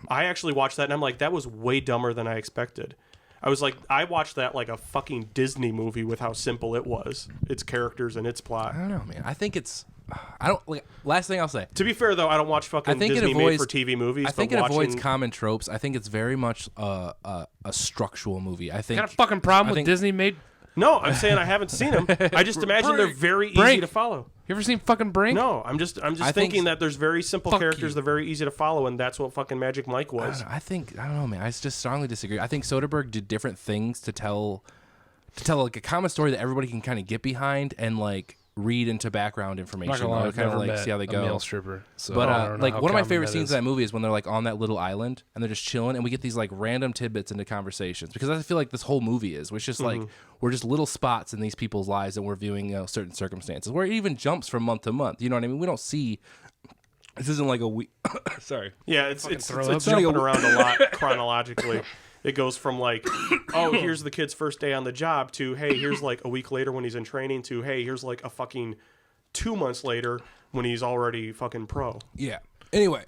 I actually watched that and I'm like, that was way dumber than I expected. I was like, I watched that like a fucking Disney movie with how simple it was, its characters and its plot. I don't know, man. I think it's. I don't. Like, last thing I'll say. To be fair, though, I don't watch fucking Disney made for TV movies. I think but it avoids watching- common tropes. I think it's very much a structural movie. I think. Got a fucking problem I with think- Disney made. No, I'm saying I haven't seen them. I just imagine they're very easy Brink. to follow. You ever seen fucking Brink? No, I'm just think- thinking that there's very simple Fuck characters you. that are very easy to follow, and that's what fucking Magic Mike was. I don't know, man. I just strongly disagree. I think Soderbergh did different things to tell like a common story that everybody can kind of get behind and like read into background I'm not information. gonna lie, Or I've kind of never like met see how they a go. male stripper. So But I don't know like how one of my common favorite that scenes is. of that movie is when they're like on that little island and they're just chilling, and we get these like random tidbits into conversations, because I feel like this whole movie is, which is like we're just little spots in these people's lives and we're viewing certain circumstances where it even jumps from month to month. You know what I mean? We don't see. This isn't like a week. Sorry. Yeah, it's throw up. jumping around a lot chronologically. It goes from like, oh, here's the kid's first day on the job to, hey, here's like a week later when he's in training to, hey, here's like a fucking 2 months later when he's already fucking pro. Yeah. Anyway,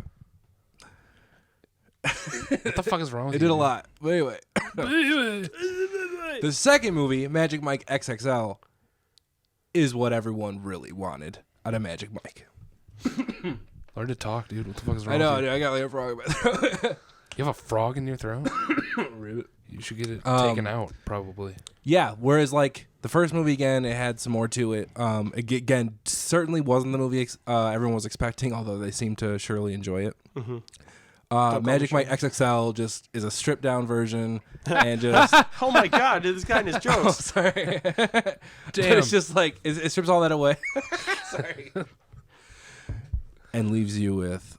What the fuck is wrong with it you? did a lot. But anyway, the second movie, Magic Mike XXL, is what everyone really wanted out of Magic Mike. Learn to talk, dude. What the fuck is wrong I know, with you? dude, I got like a frog in my throat. You have a frog in your throat? You should get it taken out, probably. Yeah, whereas like the first movie, again, it had some more to it. Again, certainly wasn't the movie everyone was expecting, although they seemed to surely enjoy it. Magic Mike XXL just is a stripped down version, and just Oh my God, this guy and his jokes. sorry, but Damn. it's just like it strips all that away. Sorry, and leaves you with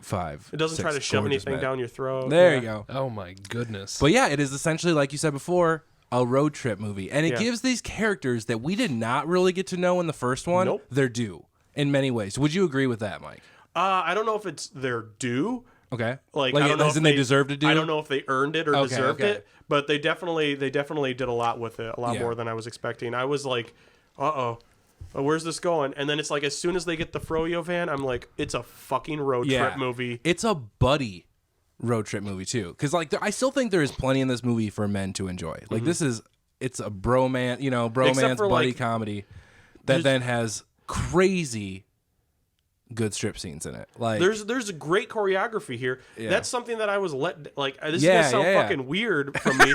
5. It doesn't try to 6 shove gorgeous anything men. down your throat. There Yeah. you go. Oh my goodness. But yeah, it is essentially, like you said before, a road trip movie. And it Yeah. gives these characters that we did not really get to know in the first one Nope. their due in many ways. Would you agree with that, Mike? I don't know if it's their due. Okay. Like I don't know as if in they deserved to do? I don't know if they earned it or Okay, deserved okay. it, but they definitely did a lot with it, a lot Yeah. more than I was expecting. I was like, where's this going? And then it's like as soon as they get the Froyo van, I'm like, it's a fucking road trip movie. It's a buddy road trip movie, too. Because like, I still think there is plenty in this movie for men to enjoy. Like, it's a bromance, Except bromance for, buddy like, comedy that then has crazy good strip scenes in it. Like there's a great choreography here. Yeah. That's something that I was like. This Yeah, is gonna sound yeah, yeah. fucking weird from me.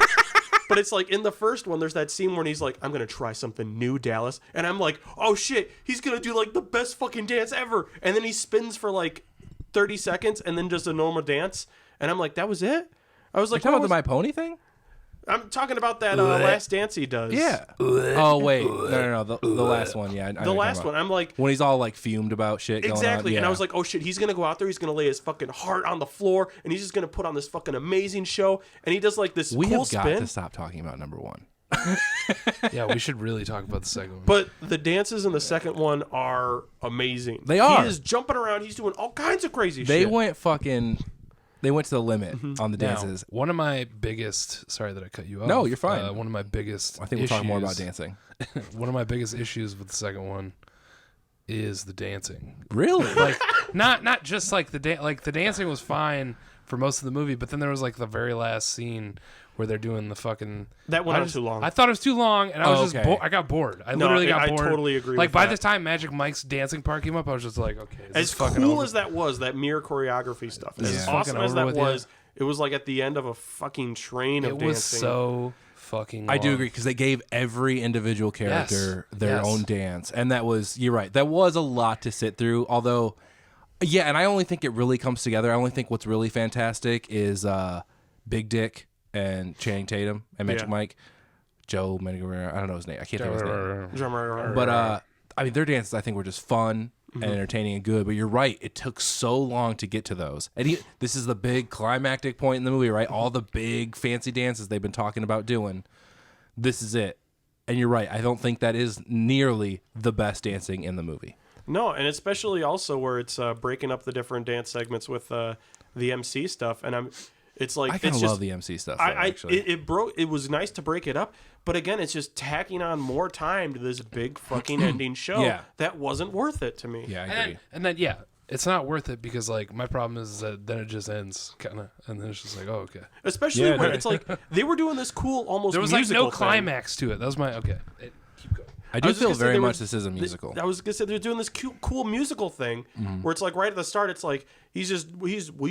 But it's like in the first one, there's that scene where he's like, I'm going to try something new, Dallas. And I'm like, oh shit, he's going to do like the best fucking dance ever. And then he spins for like 30 seconds and then does a normal dance. And I'm like, that was it? I was you like, talking about what the My Pony thing? I'm talking about that last dance he does. Yeah. Oh wait, no. The last one, yeah. The last one. I'm like, when he's all like fumed about shit. exactly. Going on. Yeah. And I was like, oh shit, he's going to go out there. He's going to lay his fucking heart on the floor. And he's just going to put on this fucking amazing show. And he does like this we cool have got spin. to stop talking about number one. Yeah, we should really talk about the second one. But the dances in the second one are amazing. They are. He is jumping around. He's doing all kinds of crazy They shit. They went to the limit on the Now, dances. one of my biggest, sorry that I cut you off. No, you're fine. One of my biggest I think we'll talk more about issues- dancing. One of my biggest issues with the second one is the dancing. Really? Like not just like the dancing was fine for most of the movie, but then there was like the very last scene where they're doing the fucking That went on too long. I thought it was too long, and I was just okay. I got bored. I No, literally got I bored. totally agree Like with by that. the time Magic Mike's dancing part came up, I was just like, okay, is As this fucking cool over? as that was, that mirror choreography stuff, as Yeah. awesome Fucking as over that with, yeah. was, it was like at the end of a fucking train of It dancing. was so fucking. I do long. agree because they gave every individual character their Yes. own dance, and that was you're right. That was a lot to sit through. Although, yeah, and I only think it really comes together. I only think what's really fantastic is Big Dick and Channing Tatum and Magic Yeah. Mike, Joe Menegara. I don't know his name. I can't think of his name. Drummer. But I mean, their dances I think were just fun and entertaining and good. But you're right; it took so long to get to those. And this is the big climactic point in the movie, right? All the big fancy dances they've been talking about doing. This is it. And you're right. I don't think that is nearly the best dancing in the movie. No, and especially also where it's breaking up the different dance segments with the MC stuff, and it's like I kind it's of just love the MC stuff. Though, I actually, it broke. It was nice to break it up, but again, it's just tacking on more time to this big fucking ending show. Yeah. That wasn't worth it to me. yeah, I And agree. then yeah, it's not worth it because like my problem is that then it just ends kind of, and then it's just like, oh okay. Especially Yeah, when no. it's like they were doing this cool almost There was like musical no thing. climax to it. That was my okay. Keep going. I do was just feel gonna say very they much were- this is a musical. I was gonna say they're doing this cool musical thing Mm-hmm. where it's like right at the start, it's like he's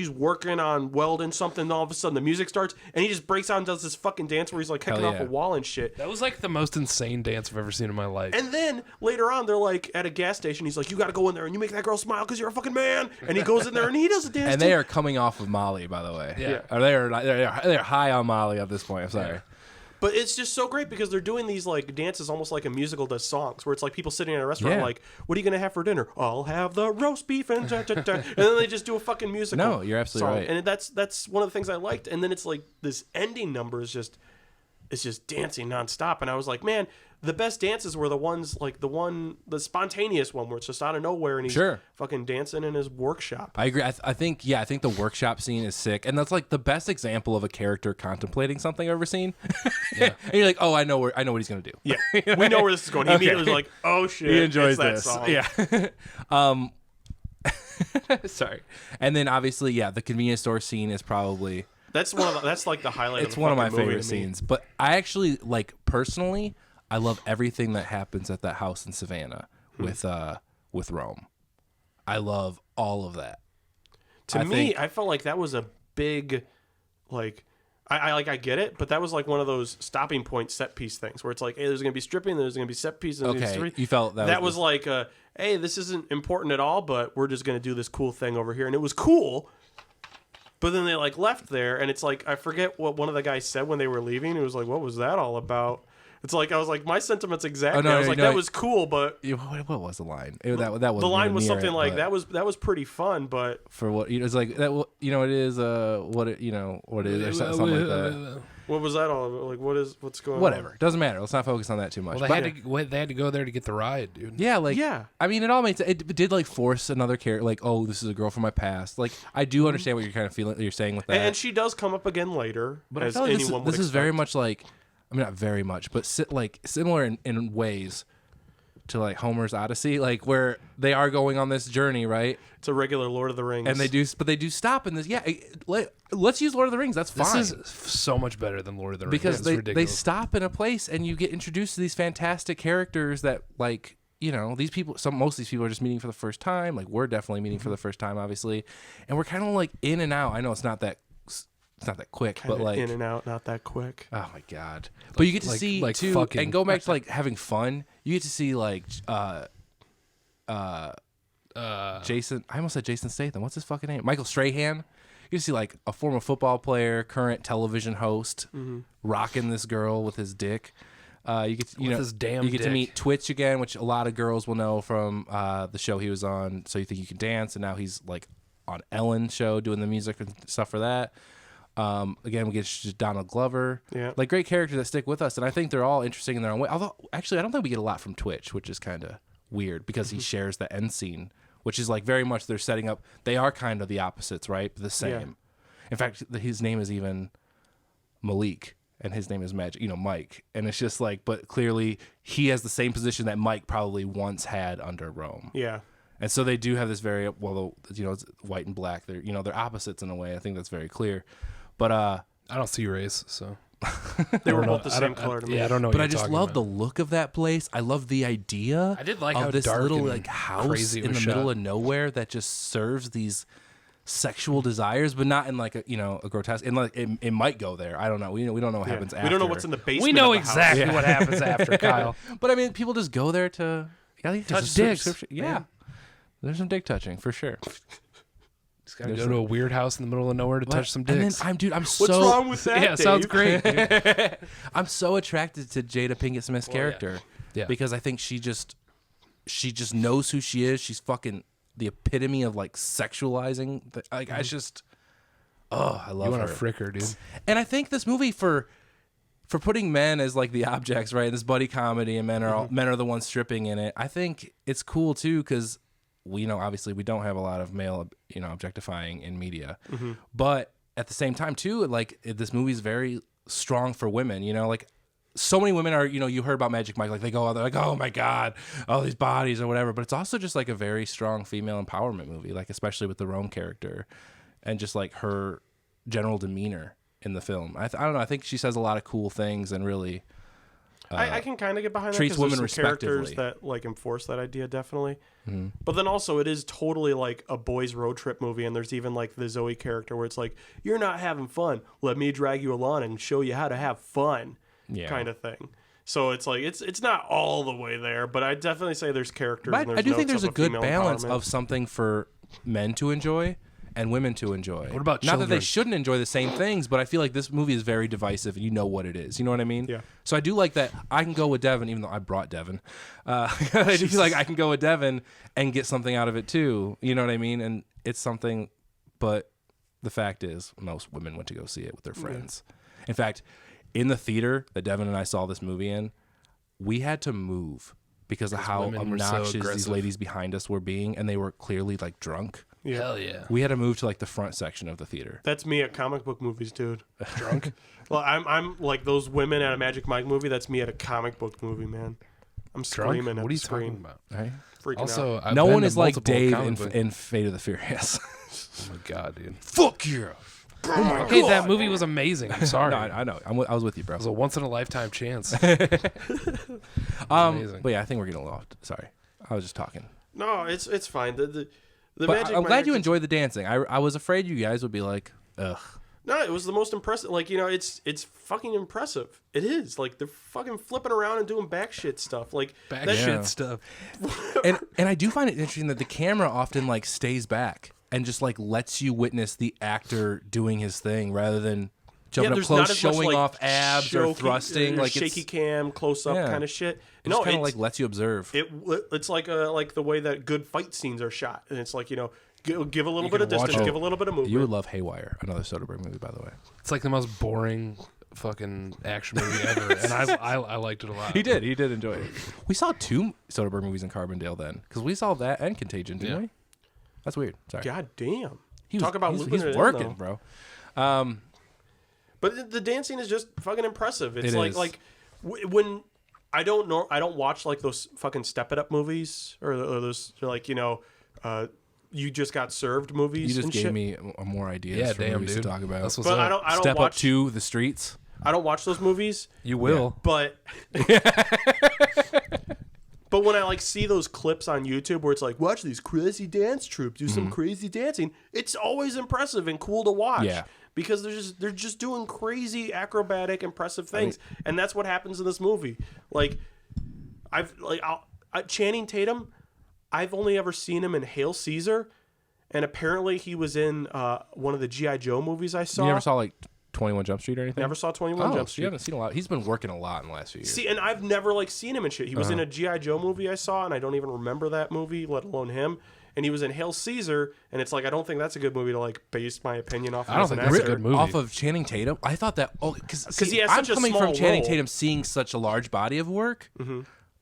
working on welding something, and all of a sudden the music starts, and he just breaks out and does this fucking dance where he's like kicking Hell off yeah. a wall and shit. That was like the most insane dance I've ever seen in my life. And then later on, they're like at a gas station. He's like, "You got to go in there and you make that girl smile because you're a fucking man." And he goes in there and he does a dance. And they are coming off of Molly, by the way. Yeah. Or they're high on Molly at this point. I'm sorry. But it's just so great because they're doing these like dances almost like a musical does songs, where it's like people sitting in a restaurant Yeah. like, "What are you gonna have for dinner?" "I'll have the roast beef and da, da, da." And then they just do a fucking musical. No, you're absolutely song. right. And that's one of the things I liked. And then it's like this ending number is just dancing nonstop. And I was like, man, the best dances were the ones like the spontaneous one where it's just out of nowhere and he's Sure. fucking dancing in his workshop. I agree. I think the workshop scene is sick, and that's like the best example of a character contemplating something I've ever seen. and you're like, oh, I know what he's gonna do. Yeah, we know where this is going. He immediately was like, "Oh shit, He enjoys it's that this. song." Yeah. Sorry. And then obviously, yeah, the convenience store scene is probably That's that's like the highlight. it's of the one of my fucking movie favorite to me. scenes. But I actually like personally, I love everything that happens at that house in Savannah with Rome. I love all of that. To me, I felt like that was a big, like, I get it, but that was like one of those stopping point set piece things where it's like, hey, there's gonna be stripping, there's gonna be set pieces. Okay, you felt that was like, hey, this isn't important at all, but we're just gonna do this cool thing over here, and it was cool. But then they like left there, and it's like I forget what one of the guys said when they were leaving. It was like, what was that all about? It's like I was like, my sentiments exactly. Oh, no, I was no, like, no. that was cool, but What was the line? That was the line was something like that was pretty fun, but for what it's like that. It is what it is or something like that. what was that all about? Like, what's going on? Whatever, doesn't matter. Let's not focus on that too much. Well, But- they had to go there to get the ride, dude. Yeah, like Yeah. I mean, it all made sense. It did like force another character. Like, oh, this is a girl from my past. Like, I do understand what you're kind of feeling. You're saying with that, And she does come up again later, but I as feel like anyone would this is very expect. much like, I mean, not very much, but like similar in ways to like Homer's Odyssey, like where they are going on this journey, right? It's a regular Lord of the Rings, And they do stop in this. Yeah, let's use Lord of the Rings. That's This fine. is so much better than Lord of the Rings. Because It's they ridiculous. stop in a place and you get introduced to these fantastic characters that like you know, these people, most of these people are just meeting for the first time. Like, we're definitely meeting for the first time, obviously, and we're kind of like in and out. I know it's not that quick, Kinda but like in and out, not that quick. oh my god! But you get to see like too, fucking- and go back to like having fun. You get to see like Jason. I almost said Jason Statham. What's his fucking name? Michael Strahan. You see like a former football player, current television host, rocking this girl with his dick. You get to, With his damn you get to dick. meet Twitch again, which a lot of girls will know from the show he was on. So You Think You Can Dance, and now he's like on Ellen's show doing the music and stuff for that. Again, we get Donald Glover. Yeah. Like great characters that stick with us, and I think they're all interesting in their own way. Although, actually, I don't think we get a lot from Twitch, which is kind of weird because he shares the end scene, which is like very much they're setting up. They are kind of the opposites, right? But the same. Yeah. In fact, his name is even Malik, and his name is Mike, and it's just like, but clearly he has the same position that Mike probably once had under Rome. Yeah. And so they do have this very, well, you know, it's white and black. They're, you know, they're opposites in a way. I think that's very clear. But I don't see race, so They were I don't both the know. same color to me. Yeah, I don't know. but what I you're just talking love about. the look of that place. I love the idea. I did like of how this dark little and like house crazy it in the was middle shot. of nowhere that just serves these sexual desires, but not in like a, you know, a grotesque. And like it might go there. I don't know. We don't know what Yeah. happens after. We don't know what's in the basement. We know of the house. exactly what happens after, Kyle. But I mean, people just go there to Touch dicks. Yeah, there's some dick touching for sure. Just gotta go to a weird house in the middle of nowhere to touch some And dicks. then I'm What's so wrong with that? Yeah, sounds Dave? great. Dude. I'm so attracted to Jada Pinkett Smith's Well, yeah. character. Yeah. Because I think she just knows who she is. She's fucking the epitome of like sexualizing. Like I just, I love You want her. to frick her, dude? And I think this movie for putting men as like the objects, right? This buddy comedy, and men are the ones stripping in it. I think it's cool too because we know obviously we don't have a lot of male, you know, objectifying in media, but at the same time too, like this movie is very strong for women. You know, like so many women are, you know, you heard about Magic Mike, like they go out there like, oh my god, all these bodies or whatever. But it's also just like a very strong female empowerment movie, like especially with the Rome character and just like her general demeanor in the film. I don't know. I think she says a lot of cool things and really I can kind of get behind that. treats 'cause there's women some characters respectively. that like enforce that idea definitely. But then also it is totally like a boys road trip movie, and there's even like the Zoe character where it's like, you're not having fun. Let me drag you along and show you how to have fun, Yeah. kind of thing. So it's like it's not all the way there, but I definitely say there's characters. But and there's I do think notes there's a of good female balance empowerment. of something for men to enjoy and women to enjoy. What about not that they children? shouldn't enjoy the same things, but I feel like this movie is very divisive, and you know what it is. You know what I mean? Yeah. So I do like that. I can go with Devin, even though I brought Devin. I do feel like I can go with Devin and get something out of it too. You know what I mean? And it's something. But the fact is, most women went to go see it with their friends. In fact, in the theater that Devin and I saw this movie in, we had to move because of how women were so obnoxious these aggressive. ladies behind us were being, and they were clearly like drunk. Hell yeah. We had to move to like the front section of the theater. That's me at comic book movies, dude. Drunk? Well, I'm like those women at a Magic Mike movie. That's me at a comic book movie, man. I'm Drunk? screaming at What are the you screen. talking about? Right? Freaking Also, out. I've No been one to is like multiple Dave comic book- in Fate of the Furious. Oh my god, dude. Fuck yeah. Okay, that movie was amazing. I'm sorry. No, I know. I was with you, bro. It was a once in a lifetime chance. amazing. But yeah, I think we're getting lost. Sorry, I was just talking. No, it's fine. The But Magic I'm glad Mike- you enjoyed the dancing. I was afraid you guys would be like, ugh. No, it was the most impressive. Like, you know, it's fucking impressive. It is. Like, they're fucking flipping around and doing back shit stuff. Like, Back that- shit Yeah. stuff. And I do find it interesting that the camera often like stays back and just like lets you witness the actor doing his thing rather than jumping up there's close, not as much, showing like, off abs or choky- thrusting, like shaky it's, cam, close up Yeah. kind of shit. it No, just kind of it's like lets you observe. it's like the way that good fight scenes are shot, and it's like, you know, give a little You bit of can watch distance, it. give a little bit of movement. You would love Haywire, another Soderbergh movie, by the way. It's like the most boring fucking action movie ever, and I liked it a lot. He did enjoy it. We saw 2 Soderbergh movies in Carbondale then, because we saw that and Contagion, didn't Yeah. we? That's weird. Sorry. God damn. He Talk about he's, looping he's it in, working, though. bro. But the dancing is just fucking impressive. It's It like is. when I don't watch like those fucking Step It Up movies or those like, you know, you just got served movies. You just and gave shit. me more ideas Yeah, for damn, movies dude. to talk about. That's what's But up. I don't Step watch Up to the Streets. I don't watch those movies. You will. But But when I like see those clips on YouTube where it's like, watch these crazy dance troupes do some crazy dancing, it's always impressive and cool to watch. Yeah. Because they're just doing crazy acrobatic, impressive things, and that's what happens in this movie. Like, Channing Tatum, I've only ever seen him in Hail Caesar, and apparently he was in one of the G.I. Joe movies I saw. You never saw like 21 Jump Street or anything? Never saw 21 Jump Street. You haven't seen a lot. He's been working a lot in the last few years. See, and I've never like seen him in shit. He was in a G.I. Joe movie I saw, and I don't even remember that movie, let alone him. And he was in Hail Caesar, and it's like I don't think that's a good movie to like base my opinion off. I don't as an think that's a actor. good movie. Off of Channing Tatum, I thought that because he has I'm such a coming small from Channing role. Tatum seeing such a large body of work,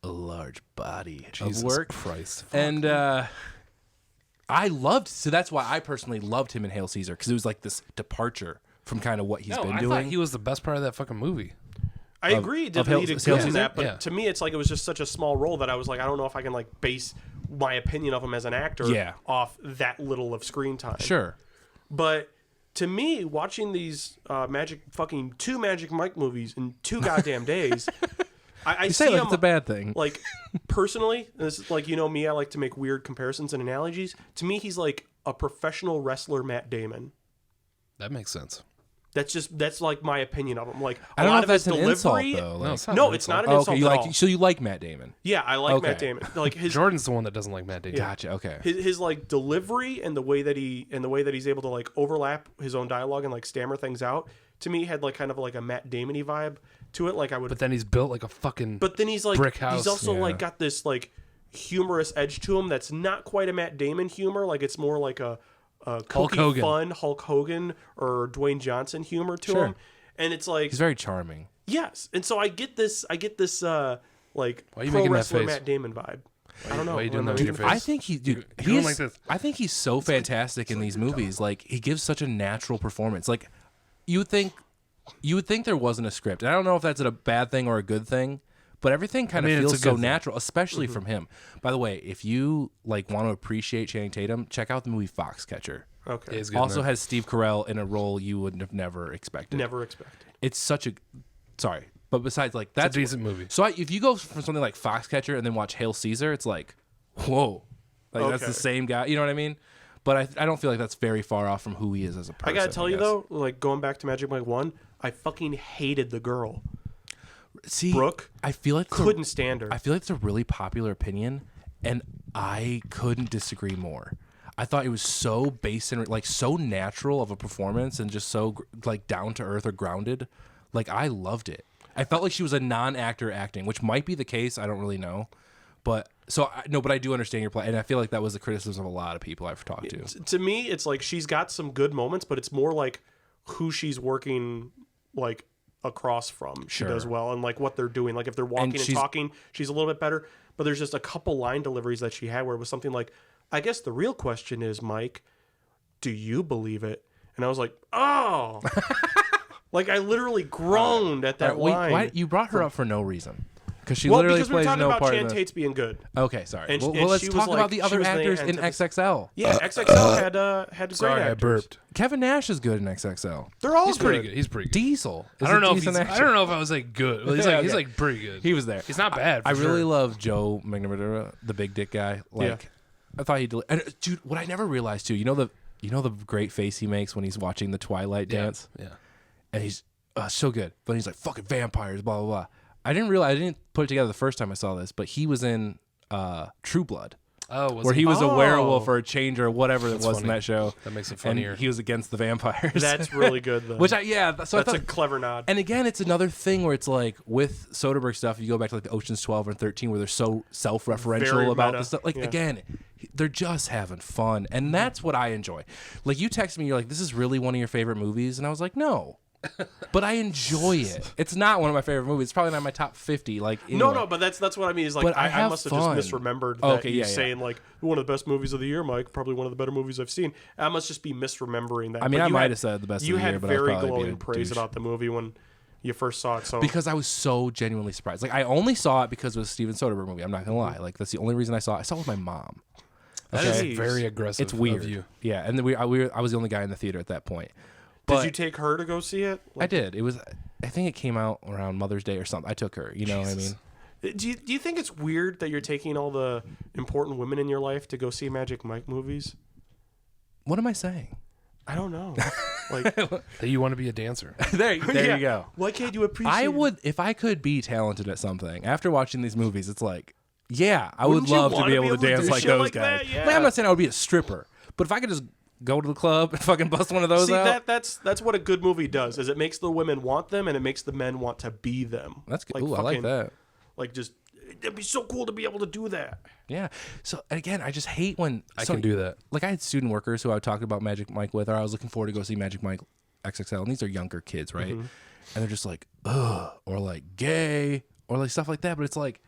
a large body Jesus of work, Christ. and I loved. So that's why I personally loved him in Hail Caesar because it was like this departure from kind of what he's been I doing. thought he was the best part of that fucking movie. I agree. It did Hail- lead to Hail good in Caesar? that, but Yeah. to me, it's like it was just such a small role that I was like, I don't know if I can like base my opinion of him as an actor Yeah. off that little of screen time. Sure. But to me, watching these two Magic Mike movies in 2 goddamn days, I You see say like him it's a bad thing. like personally. And this is like me. I like to make weird comparisons and analogies. To me, he's like a professional wrestler, Matt Damon. That makes sense. That's like my opinion of him. Like I a don't know lot if of his that's an delivery. insult though. No, Like, it's not. No, an it's insult. not an oh, insult okay, you at like all. so you like Matt Damon. Yeah, I like Matt Okay. Damon. Like his Jordan's the one that doesn't like Matt Damon. Gotcha. Okay. his like delivery and the way that he's able to like overlap his own dialogue and like stammer things out, to me had like kind of like a Matt Damon-y vibe to it. Like I would But then he's built like a fucking. But then he's like brick he's house. also Yeah. like got this like humorous edge to him that's not quite a Matt Damon humor. Like it's more like a kooky, Hogan. fun Hulk Hogan or Dwayne Johnson humor to Sure. him. And it's like He's very charming. yes. And so I get this like Why are you pro making that wrestler face? Matt Damon vibe. I don't know. why are you doing Am I that with making your a face? I think he You're going he's like this. I think he's so fantastic in these movies. Like he gives such a natural performance. Like you would think there wasn't a script. And I don't know if that's a bad thing or a good thing, but everything kind of mean, it's feels a so good thing. natural, especially from him. By the way, if you like want to appreciate Channing Tatum, check out the movie Foxcatcher. Okay. Yeah, he's good Also in that. has Steve Carell in a role you would have never expected. Never expected. It's such a sorry, but besides like It's a that's decent movie. So if you go from something like Foxcatcher and then watch Hail Caesar, it's like, whoa, like that's Okay. the same guy. You know what I mean? But I don't feel like that's very far off from who he is as a person. I gotta tell you guess. though, like going back to Magic Mike 1, I fucking hated the girl. See, Brooke I feel like Couldn't stand her. I feel like it's a really popular opinion, and I couldn't disagree more. I thought it was so base and like so natural of a performance, and just so like down to earth or grounded. Like I loved it. I felt like she was a non-actor acting, which might be the case. I don't really know, but but I do understand your play, and I feel like that was the criticism of a lot of people I've talked to. To me, it's like she's got some good moments, but it's more like who she's working like across from. She Sure. does well, and like what they're doing. Like if they're walking and she's- talking, she's a little bit better. But there's just a couple line deliveries that she had where it was something like, "I guess the real question is, Mike, do you believe it?" And I was like, "Oh." Like I literally groaned at that Wait, line. why you brought her up for no reason? Because she well, literally because we were plays talking no about part Chan in the... Tate's being good. Okay, sorry. And- well, and let's she was talk like- about the she other was the actors in antithesis. XXL. Yeah, XXL had great Sorry, I actors. burped. Kevin Nash is good in XXL. They're all He's pretty good. He's pretty good. Diesel. I don't know if he's, I don't know if I was like good. Well, he's like he's Okay. like pretty good. He was there. He's not bad. I for really sure. love Joe McNamara, the big dick guy. Like, I thought he'd. And dude, what I never realized too, you know the great face he makes when he's watching the Twilight dance, Yeah. and he's so good. But he's like fucking vampires, blah blah blah. I didn't put it together the first time I saw this, but he was in True Blood. Oh, was Where he was a Oh. werewolf or a change or whatever it was in funny. that show. That makes it And funnier. he was against the vampires. That's really good though. Which so I that's thought, a clever nod. and again, it's another thing where it's like with Soderbergh stuff, you go back to like the Ocean's 12 and 13 where they're so self-referential Very about meta. this stuff. Like Yeah. again, they're just having fun, and that's what I enjoy. Like you text me, you're like, "This is really one of your favorite movies," and I was like, "No." But I enjoy it. It's not one of my favorite movies. It's probably not my top 50. Like anyway. No, but that's what I mean. Is like But I I have must have fun. just misremembered Oh, that okay, you yeah. saying like one of the best movies of the year, Mike. Probably one of the better movies I've seen. I must just be misremembering that. I mean, But I you might had- have said the best You of the had year, but I'd very probably be glowing a praise douche. about the movie when you first saw it. So Because I was so genuinely surprised. Like I only saw it because it was a Steven Soderbergh movie. I'm not gonna lie. Like that's the only reason I saw it. I saw it with my mom. That Okay. is very aggressive. It's weird. Of you. Yeah, and then I was the only guy in the theater at that point. did But you take her to go see it? I did. It was. I think it came out around Mother's Day or something. I took her. You know what I mean? Do you think it's weird that you're taking all the important women in your life to go see Magic Mike movies? What am I saying? I don't know. Like, That you want to be a dancer. There yeah. you go. Why can't you appreciate? I would, if I could be talented at something, after watching these movies, it's like, yeah, I Wouldn't would you love to wanna be able to dance do like shit those like guys. that? Yeah. Like, I'm not saying I would be a stripper, but if I could just go to the club and fucking bust one of those See, out. that's what a good movie does. Is it makes the women want them and it makes the men want to be them. That's good. Like Ooh, I like that. Like just it'd be so cool to be able to do that. Yeah. So again, I just hate when I can do that. Like I had student workers who I talked about Magic Mike with, or I was looking forward to go see Magic Mike XXL, and these are younger kids, right? And they're just like, ugh, or like gay, or like stuff like that. But it's like,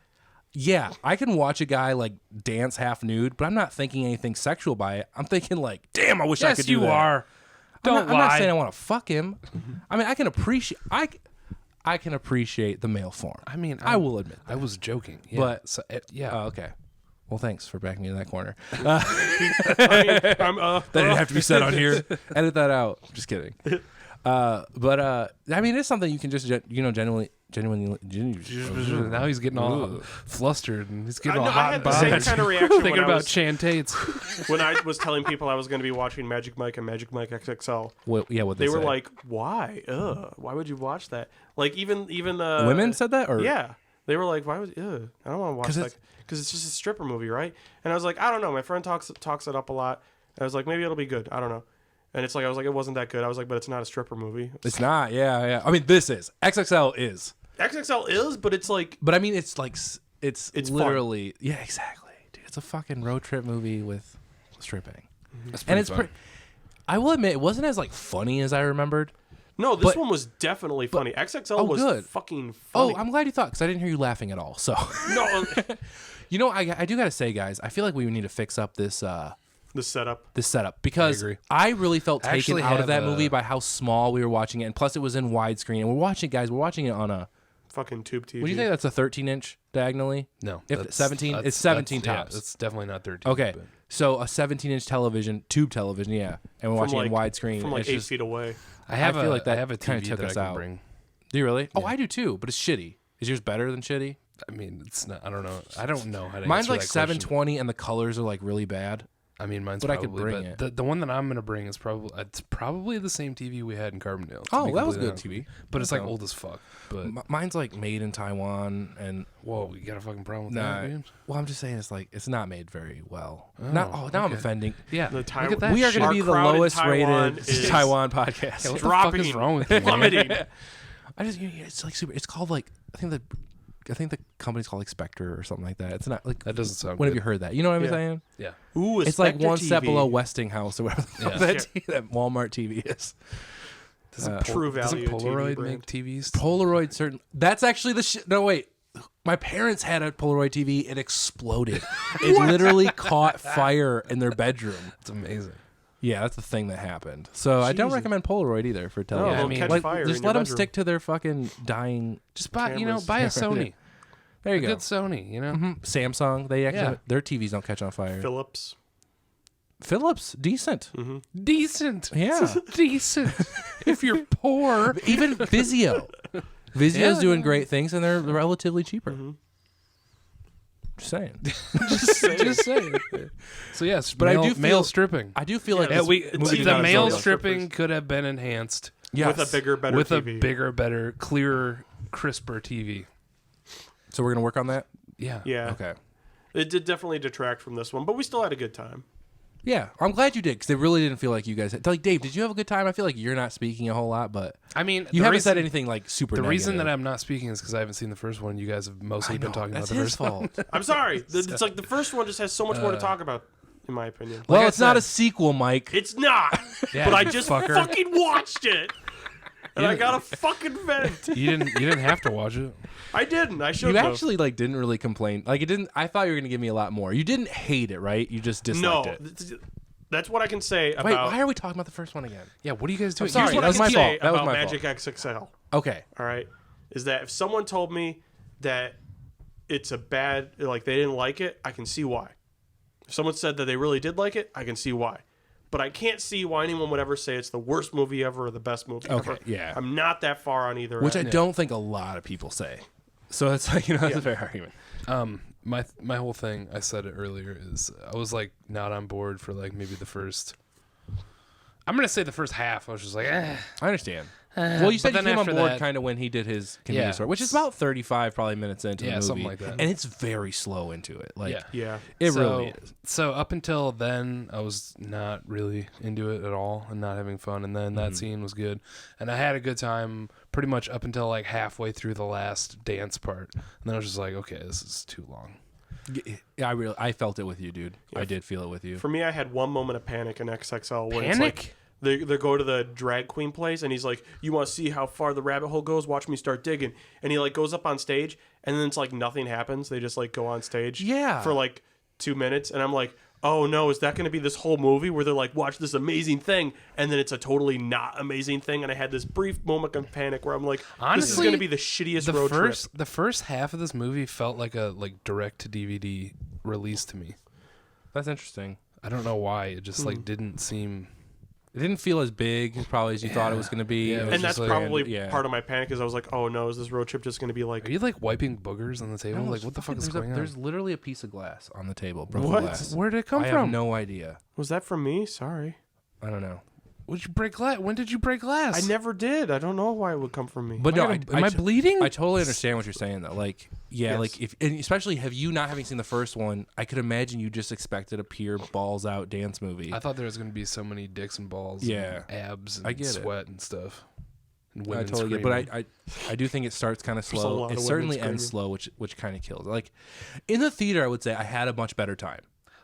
yeah, I can watch a guy like dance half nude, but I'm not thinking anything sexual by it. I'm thinking like, damn, I wish I could do that. Yes, you are. Don't I'm not lie. saying I want to fuck him. I mean, I can appreciate. I can appreciate the male form. I mean, I will admit that. I was joking. Yeah. But- So, yeah. Oh, okay. Well, thanks for backing me in that corner. I'm That didn't have to be said on here. Edit that out. Just kidding. But I mean, it's something you can just genuinely. Now he's getting all flustered and he's getting all I hot had and the same bothered. kind of reaction Thinking when I about was- Chantates. when I was telling people I was going to be watching Magic Mike and Magic Mike XXL. Well, yeah, what They were say. like, "Why? Why would you watch that?" Like even women said that, or yeah, they were like, "Why would? I don't want to watch that because it's just a stripper movie, right?" And I was like, "I don't know." My friend talks it up a lot. I was like, "Maybe it'll be good. I don't know." And it's like I was like, "It wasn't that good." I was like, "But it's not a stripper movie." It's not. Yeah. I mean, this is XXL is, XXL is, but it's like but I mean, it's like it's It's literally yeah, exactly, dude. It's a fucking road trip movie with stripping, That's and it's funny. I will admit, it wasn't as like funny as I remembered. no. This But- one was definitely funny. XXL was good. fucking Oh, funny. I'm glad you thought, because I didn't hear you laughing at all. So, no, you know, I do gotta say, guys, I feel like we need to fix up this the setup. this setup, because agree. I really felt I taken actually out of have that a- movie by how small we were watching it, and plus it was in widescreen. And we're watching it on a. Fucking tube TV. Would you think that's a 13-inch diagonally? No. If that's- 17, that's- it's 17 that's- tops. Yeah, it's definitely not 13. Okay, but- so a 17-inch television, tube television, yeah, and we're watching it in widescreen. from like it's 8 just, feet away. I have feel like that I have a kinda TV took that us I can out. bring. Do you really? Oh, I do too, but it's shitty. Is yours better than shitty? I mean, it's not. I don't know. I don't know how to. Mine's answer like that question. 720, and the colors are like really bad. I mean, mine's But I probably. could bring but it. The one that I'm gonna bring is probably the same TV we had in Carbondale. to Oh, be that was completely good honest with TV. you. But it's like Okay. old as fuck. But Mine's like made in Taiwan, and whoa, you got a fucking problem with nah, that, dude? well, I'm just saying it's like it's not made very well. Now I'm okay. offending. Yeah. The Look Taiwan- at that. We are going shit. to be the crowd in lowest Taiwan rated is- Taiwan podcast. Yeah, what the fuck dropping, is wrong with you? man? plummeting. I just it's like super. It's called like I think the company's called like Spectre or something like that. It's not like That doesn't sound when have good. you heard that? You know what I'm Yeah. saying? Yeah. Ooh, a It's like Spectre one step TV. below Westinghouse or whatever Yeah. that Walmart TV is. Doesn't True doesn't value TV Polaroid brand. make TVs? Polaroid certain. That's actually the shit. No wait. My parents had a Polaroid TV. It exploded. It literally caught fire in their bedroom. It's amazing. Yeah, that's the thing that happened. So I don't Jesus. recommend Polaroid either for television. they'll I mean, catch like, fire just in let your them bedroom. stick to their fucking dying. Just buy, Cameras. buy a Sony. There you A go. good Sony, you know? Samsung, they actually Yeah. their TVs don't catch on fire. Philips. Philips, decent. Decent. Yeah. Decent. If you're poor. Even Vizio. Vizio's Yeah. doing great things, and they're relatively cheaper. Just saying. Just saying. So yes, But I male, do feel- male stripping. I do feel like Yeah, this it's movie either The does male really- stripping could have been enhanced Yes. With a bigger, better with a TV. bigger, better, clearer, crisper TV. So we're gonna work on that. Yeah. Yeah. Okay. It did definitely detract from this one, but we still had a good time. Yeah, I'm glad you did, because it really didn't feel like you guys had. Like, Dave, did you have a good time? I feel like you're not speaking a whole lot, but I mean, you haven't said anything like super. The reason that negative. I'm not speaking is because I haven't seen the first one. You guys have mostly been talking about that's the his first one. fault. I'm sorry. It's like the first one just has so much more to talk about, in my opinion. Well, I it's not a said- sequel, Mike. It's not. Yeah, but I you just fucker. fucking watched it. And I got a fucking vent. You didn't have to watch it. I didn't. I should You have. actually like didn't really complain. Like it didn't. I thought you were gonna give me a lot more. You didn't hate it, right? You just No. disliked it. That's what I can say about. Wait, why are we talking about the first one again? Yeah. What are you guys doing? sorry, Here's what that was I my can fault. say That was about my Magic XXL. Okay. All right, is that if someone told me that it's a bad, like they didn't like it, I can see why. If someone said that they really did like it, I can see why. But I can't see why anyone would ever say it's the worst movie ever or the best movie Okay, ever. yeah. I'm not that far on either Which end. I don't think a lot of people say. So it's like, that's a fair argument. My whole thing, I said it earlier, is I was like not on board for like maybe the first. I'm gonna say the first half. I was just like, I understand. Well, you said you came on board kind of when he did his convenience store, which is about 35 probably minutes into the movie. something like that. And it's very slow into it. Like, Yeah. it really is. So up until then, I was not really into it at all and not having fun. And then that scene was good, and I had a good time pretty much up until like halfway through the last dance part. And then I was just like, okay, this is too long. Yeah, I felt it with you, dude. I did feel it with you. For me, I had one moment of panic in XXL where it's Panic? like they go to the drag queen place and he's like, "You want to see how far the rabbit hole goes? Watch me start digging." And he like goes up on stage and then it's like nothing happens. They just like go on stage for like 2 minutes, and I'm like, oh no, is that going to be this whole movie where they're like, watch this amazing thing, and then it's a totally not amazing thing? And I had this brief moment of panic where I'm like, Honestly, this is going to be the shittiest road trip. The first half of this movie felt like a direct to DVD release to me. That's interesting. I don't know why. It just like didn't seem. It didn't feel as big probably as you thought it was going to be. Yeah, it was And that's just like- probably part of my panic is I was like, oh no, is this road trip just going to be like... Are you like wiping boogers on the table? No, Like what the fuck is going on? There's literally a piece of glass on the table. Broken What? glass. Where did it come I from? have no idea. Was that from me? Sorry. I don't know. Would you break glass? When did you break glass? I never did. I don't know why it would come from me. But no, Am I bleeding? I totally understand what you're saying though. Like, yeah, Yes. like if, and especially have you not having seen the first one, I could imagine you just expected a pure balls out dance movie. I thought there was going to be so many dicks and balls, Yeah. and abs, and I get it. sweat and stuff. And I women totally get it. But screaming. I do think it starts kind of There's a slow. lot It of certainly women ends screaming. slow, which kind of kills it. Like in the theater, I would say I had a much better time.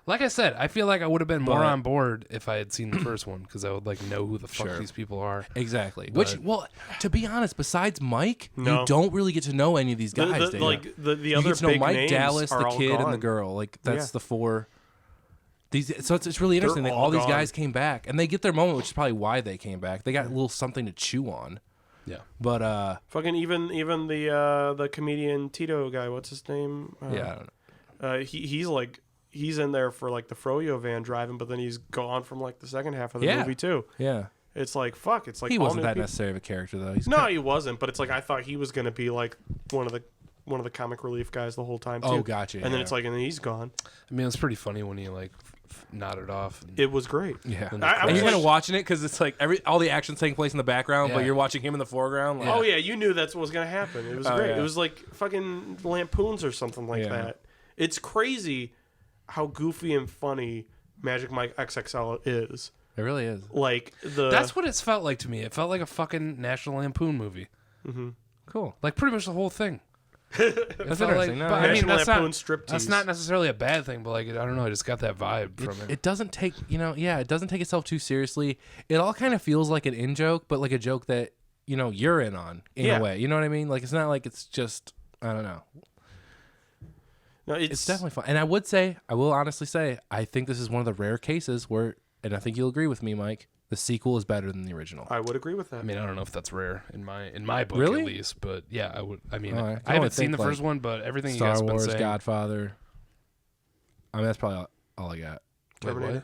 Like I said, I feel like I would have been more But- on board if I had seen the first one because I would like know who the fuck Sure. these people are. Exactly. But- Which, well, to be honest, besides Mike, No. you don't really get to know any of these guys. the, do you? the You other get to know big Mike, names Dallas, are the all kid, gone. and the girl. Like that's Yeah. the four. So it's really interesting that all all these gone. guys came back, and they get their moment, which is probably why they came back. They got a little something to chew on. Yeah. But Fucking even the comedian Tito guy, what's his name? yeah, I don't know. He's in there for like the Froyo van driving, but then he's gone from like the second half of the Yeah. movie too. Yeah, It's like fuck. It's like he all wasn't new that people. necessary of a character though. He's No, he wasn't. But it's like I thought he was gonna be like one of the comic relief guys the whole time too. Oh, gotcha, And then yeah. it's like, and then he's gone. I mean, it was pretty funny when he like nodded off. And, It was great. Yeah, and I and was you're like- kind of watching it because it's like all the action's taking place in the background, but Yeah. you're watching him in the foreground. Like, Oh yeah, you knew that's what was gonna happen. It was Oh, great. yeah. It was like fucking Lampoons or something like Yeah. that. It's crazy how goofy and funny Magic Mike XXL is. it really is. Like that's what it's felt like to me. It felt like a fucking National Lampoon movie. Cool. Like pretty much the whole thing. That's felt like- interesting. No, but I mean, National that's Lampoon not striptease. that's not necessarily a bad thing, but like I don't know, I just got that vibe from it. It doesn't take, it doesn't take itself too seriously. It all kind of feels like an in joke, but like a joke that, you're in on in Yeah. a way. You know what I mean? Like it's not like it's just, I don't know. No, It's definitely fun. And I will honestly say, I think this is one of the rare cases where, and I think you'll agree with me, Mike, the sequel is better than the original. I would agree with that. I mean, I don't know if that's rare in my book Really? at least, but yeah, I would. I mean, Oh, I can I only haven't seen think, the first like, one, but everything you Star guys have been Wars, saying. Godfather. I mean, that's probably all I got. Wait, Terminator. what?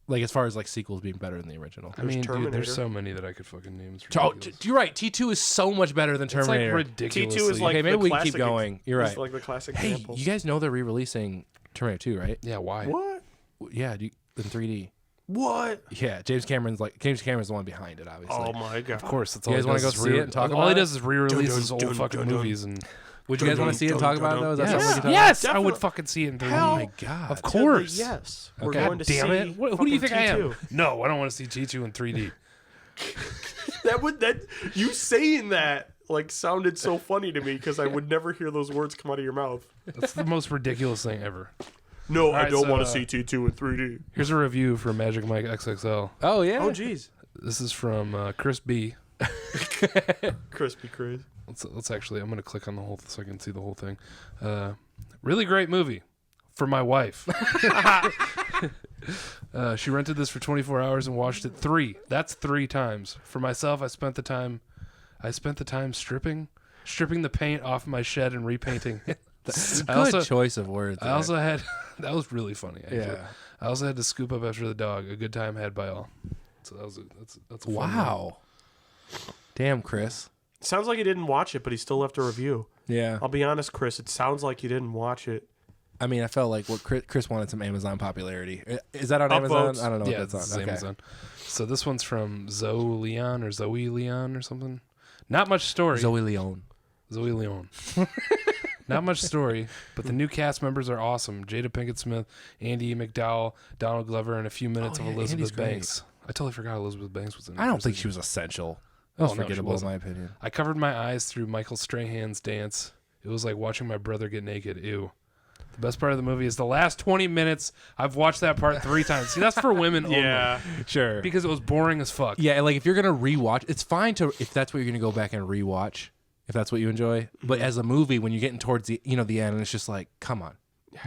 Like as far as like sequels being better than the original. I mean, dude, Terminator. there's so many that I could fucking name. It's Oh, ridiculous. you're right. T2 is so much better than It's like Terminator. ridiculous. T2 is like Okay, maybe the we can keep classic going. You're it's right. like the classic Hey, example. you guys know they're re-releasing Terminator 2, right? Yeah, why? What? Yeah, in 3D. What? Yeah, James Cameron's the one behind it, obviously. Oh my god! Of course, that's You all. guys he wanna does go is see it and talk all about he it? does is re-release Dun, his dun, old dun, fucking dun, dun. movies and. Would you guys want to see it and talk about it though? Is that Yes, something we can talk yes, I Definitely. would fucking see it in 3D. about? Oh my Hell, god. Of course. Yes. Okay. We're going to Damn see. it! Who do you think I am? T2. No, I don't want to see T2 in 3D. That you saying that like sounded so funny to me because I would never hear those words come out of your mouth. That's the most ridiculous thing ever. No, I right, don't so, want to see T2 in 3D. Here's a review for Magic Mike XXL. Oh yeah. Oh jeez, This is from Chris B. crispy Chris. Let's actually. I'm gonna click on the whole so I can see the whole thing. Really great movie for my wife. She rented this for 24 hours and watched it 3. That's 3 times. For myself, I spent the time stripping the paint off my shed and repainting. Good I also- choice of words. I also had that was really funny. Actually. Yeah. I also had to scoop up after the dog. A good time had by all. So that's a fun one. wow. Damn, Chris. Sounds like he didn't watch it, but he still left a review. Yeah. I'll be honest, Chris. It sounds like you didn't watch it. I mean, I felt like what Chris wanted some Amazon popularity. Is that on Upvotes. Amazon? I don't know Yeah, what that's it's on. Okay. Amazon. So this one's from Zoe Leon or something. Not much story. Zoe Leon. Not much story, but the new cast members are awesome. Jada Pinkett Smith, Andy McDowell, Donald Glover, and a few minutes Oh, of yeah, Elizabeth Andy's great. Banks. I totally forgot Elizabeth Banks was in it. I don't for a think second. she was essential. Oh, That's no, she forgettable in wasn't. my opinion. I covered my eyes through Michael Strahan's dance. It was like watching my brother get naked. Ew. The best part of the movie is the last 20 minutes. I've watched that part 3 times. See, that's for women only. Yeah. Sure. Because it was boring as fuck. Yeah, like if you're gonna rewatch, it's fine to if that's what you're gonna go back and rewatch, if that's what you enjoy. But as a movie, when you're getting towards the the end, and it's just like, come on,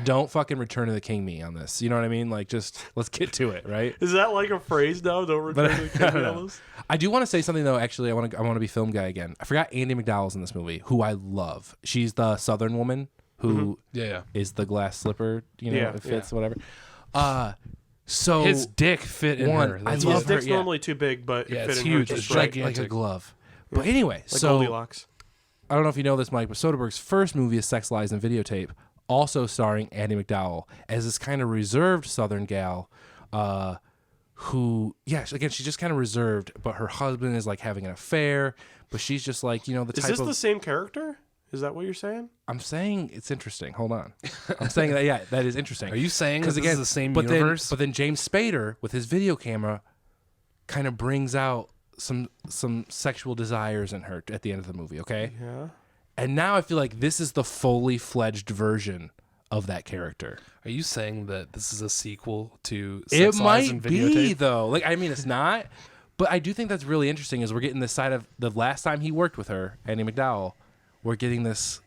don't fucking Return of the King me on this. You know what I mean? Like, just let's get to it, right? Is that like a phrase now? Don't return to the I don't know. King. I do want to say something though. Actually, I want to be film guy again. I forgot Andy McDowell's in this movie, who I love. She's the Southern woman who Yeah. is the glass slipper. Yeah, it fits whatever. So His dick fit in One, her. I That's His love what- her, dick's yeah. normally too big, but Yeah, it fit it's in her huge. just It's right. like a gigantic. glove. But anyway, Like so Goldilocks. I don't know if you know this, Mike, but Soderbergh's first movie is Sex, Lies, and Videotape, also starring Andy McDowell as this kind of reserved Southern gal who, again, she's just kind of reserved, but her husband is like having an affair, but she's just like, the Is type this of... the same character? Is that what you're saying? I'm saying it's interesting. Hold on. I'm saying that, that is interesting. Are you saying Because this again, is the same but universe? Then James Spader with his video camera kind of brings out some sexual desires in her at the end of the movie. Okay, Yeah. and now I feel like this is the fully fledged version of that character. Are you saying that this is a sequel to It Sex, Lies, might and be Videotape? though. Like, I mean, it's not, but I do think that's really interesting. Is we're getting this side of the last time he worked with her, Andy McDowell. We're getting this.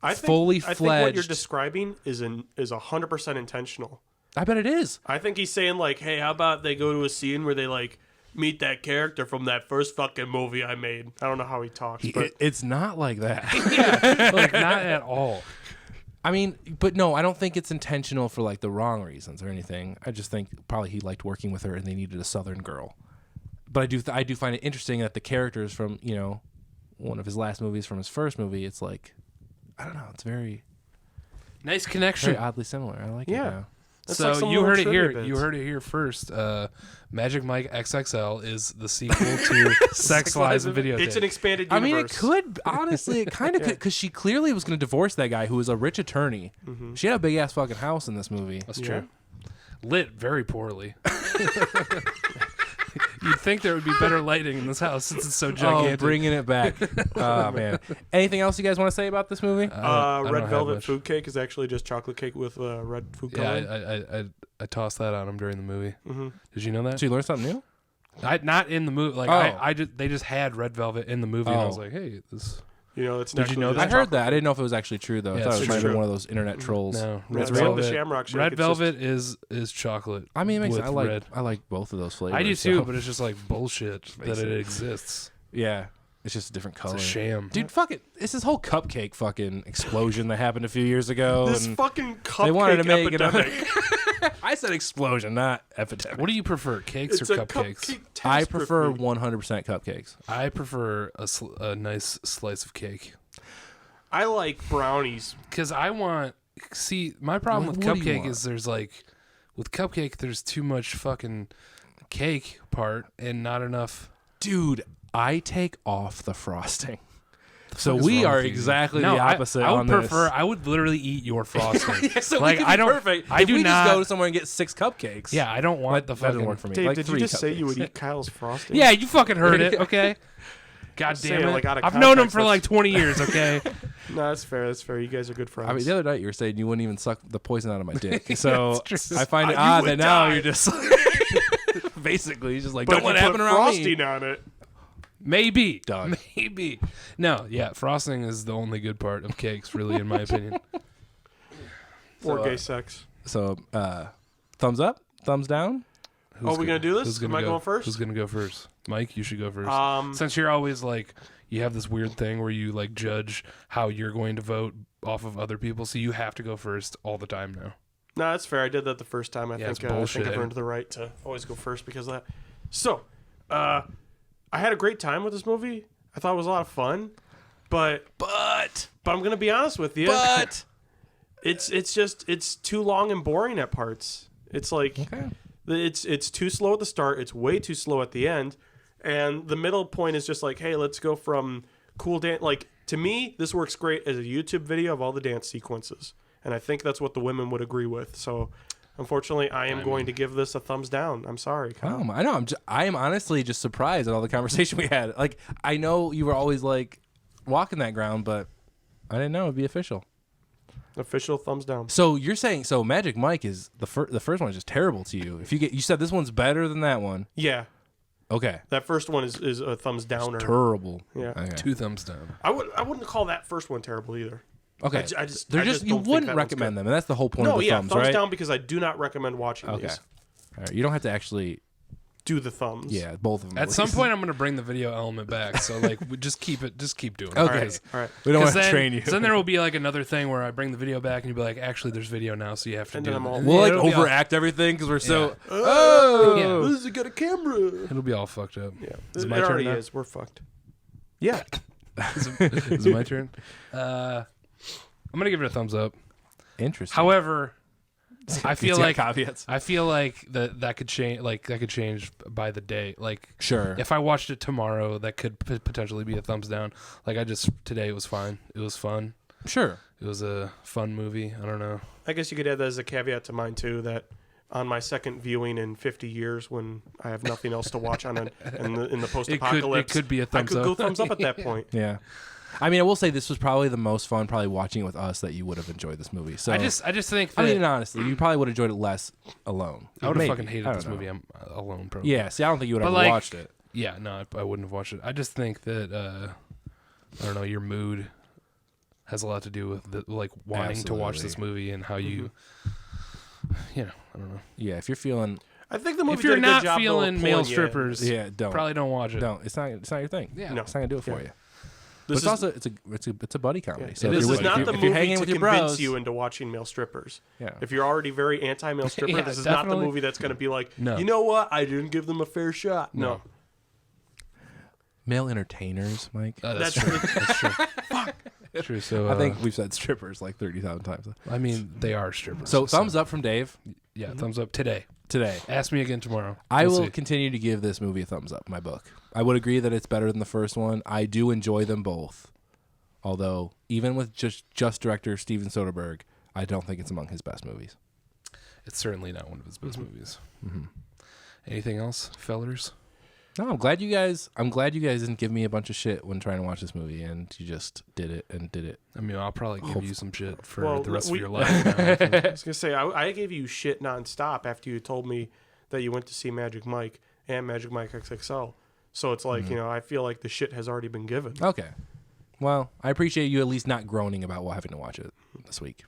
I think, Fully I think what you're fledged- describing is 100% intentional. I bet it is. I think he's saying like, hey, how about they go to a scene where they like meet that character from that first fucking movie I made. I don't know how he talks, but It's not like that. Like, not at all. I mean, but no, I don't think it's intentional for like the wrong reasons or anything. I just think probably he liked working with her and they needed a Southern girl. But I do find it interesting that the characters from one of his last movies from his first movie, it's like, I don't know, it's very Nice connection. very oddly similar. I like it Yeah. now. That's So like some you little heard it trivia here. bits. You heard it here first. Magic Mike XXL is the sequel to Sex, Lies, and Videotape. It's an expanded I universe. mean, it could honestly, it kind of could, because she clearly was going to divorce that guy who was a rich attorney. She had a big ass fucking house in this movie. That's Yeah. true. Lit very poorly. You'd think there would be better lighting in this house since it's so gigantic. Oh, bringing it back. Oh man. Anything else you guys want to say about this movie? I don't red have velvet much. food cake is actually just chocolate cake with red food coloring. Yeah, I tossed that on him during the movie. Did you know that? Did you learn something new? Not in the movie. Like Oh. they just had red velvet in the movie, and I was Oh. like, hey, this. You know, it's Did you know actually that? I just heard chocolate. that. I didn't know if it was actually true though. I Yeah, thought it it's might have been true. one of those internet trolls. No, Yeah, red it's like velvet. the Shamrock Shake. Red It's just- velvet is chocolate. I mean, it makes with sense. I like red. I like both of those flavors. I do too, so- but it's just like bullshit that it exists. yeah, it's just a different color. It's a sham. Dude, fuck it. It's this whole cupcake fucking explosion that happened a few years ago. This and fucking they wanted to cupcake make it. epidemic. I said explosion, not epidemic. What do you prefer, cakes It's or a cupcakes? cupcake I test prefer review. 100% cupcakes. I prefer a nice slice of cake I like brownies. because I want. See, my problem with What do you cupcake want? is there's like, with cupcake, there's too much fucking cake part and not enough. Dude, I take off the frosting. So fuck is we wrong are with you? exactly No, the opposite I would on prefer. this. I would literally eat your frosting. So like we could be I don't. perfect. I if do we not. just go to somewhere and get 6 cupcakes. Yeah, I don't want the that fucking. doesn't work for me. Dave, like did you 3 just say you would cupcakes. eat Kyle's frosting? Yeah, you fucking heard it. Okay. God Saying, damn it! like, out of I've known him context, for like 20 years. Okay. No, that's fair. That's fair. You guys are good friends. I mean, the other night you were saying you wouldn't even suck the poison out of my dick. So That's true. I find it You odd would that now die. you're just basically you're just like, but don't if let it you happen put around frosting me. on it. Maybe. Done. Maybe. No, yeah, frosting is the only good part of cakes, really, in my opinion. Or gay sex. So thumbs up, thumbs down. Oh, we gonna do this? Who's gonna Am I go? going first? Who's gonna go first? Mike, you should go first. Since you're always like, you have this weird thing where you like judge how you're going to vote off of other people, so you have to go first all the time now. No, that's fair. I did that the first time. I Yeah, it's think I've bullshit. earned the right to always go first because of that. So, I had a great time with this movie. I thought it was a lot of fun, but I'm gonna be honest with you. It's too long and boring at parts. It's like it's too slow at the start. It's way too slow at the end, and the middle point is just like, hey, let's go from cool dance. Like to me, this works great as a YouTube video of all the dance sequences, and I think that's what the women would agree with. So, unfortunately, I am going to give this a thumbs down. I'm sorry, Kyle. I know. I am honestly just surprised at all the conversation we had. Like, I know you were always like walking that ground, but I didn't know it'd be official. Official thumbs down. So you're saying Magic Mike is the first one is just terrible to you. If you said this one's better than that one. Yeah. Okay. That first one is a thumbs downer. Terrible. Yeah. Okay. 2 thumbs down. I wouldn't call that first one terrible either. Okay. I just you don't think wouldn't that recommend one's them, and that's the whole point good. of the thumbs, thumbs right? down because I do not recommend watching Okay. these. All right. You don't have to actually Do the thumbs. Yeah, both of them. At some point, I'm going to bring the video element back. So, like, we just keep doing it. Okay. All right. We don't want to then, train you. So then there will be like another thing where I bring the video back and you'll be like, actually, there's video now, so you have to And do then I'm it. all- And We'll like it'll be all- overact everything because we're so. Yeah. Oh. Yeah. This got a camera. It'll be all fucked up. Yeah. Is it It my turn already now? is. We're fucked. Yeah. Is it my turn? I'm going to give it a thumbs up. Interesting. However, I feel It's got like caveats. I feel like that could change. Like that could change by the day. Like Sure. if I watched it tomorrow, that could potentially be a thumbs down. Like today it was fine. It was fun. Sure. It was a fun movie. I don't know. I guess you could add that as a caveat to mine too. That on my second viewing in 50 years, when I have nothing else to watch on in the post-apocalypse, It could be a thumbs I could up. go thumbs up at that point. Yeah. I mean, I will say this was probably the most fun, probably watching it with us, that you would have enjoyed this movie. So I just think that I mean, honestly, you probably would have enjoyed it less alone. I would have Maybe. fucking hated I don't this know. movie. I'm alone, probably. Yeah. See, I don't think you would have But, like, watched it. Yeah, no, I wouldn't have watched it. I just think that I don't know, your mood has a lot to do with like wanting to watch this movie and how you, I don't know. Yeah. If you're feeling, I think the movie If you're did a good not job, though, feeling of male pulling you in. strippers, yeah, don't probably don't watch it. don't. It's not your thing. Yeah. No. It's not gonna do it for you. But This it's also it's a buddy comedy. Yeah. So It if is you're This with- is not if the you're- if you're movie hanging to with your convince bros, you into watching male strippers. Yeah. If you're already very anti-male stripper, Yeah, this is not the definitely. movie that's going to be like, No. you know what? I didn't give them a fair shot. No. male entertainers, Mike. That's That's true. That's true. True. So I think we've said strippers like 30,000 times. I mean they are strippers. So thumbs up from Dave Yeah, thumbs up today. today. Ask me again tomorrow. I We'll will see. continue to give this movie a thumbs up. My book. I would agree that it's better than the first one. I do enjoy them both. Although, even with just director Steven Soderbergh, I don't think it's among his best movies. It's certainly not one of his best movies. Anything else, fellers? No, I'm glad you guys didn't give me a bunch of shit when trying to watch this movie, and you just did it. I mean, I'll probably give you some shit for Well, the rest we- of your life. Now. I was going to say, I gave you shit nonstop after you told me that you went to see Magic Mike and Magic Mike XXL. So it's like, I feel like the shit has already been given. Okay. Well, I appreciate you at least not groaning about having to watch it this week.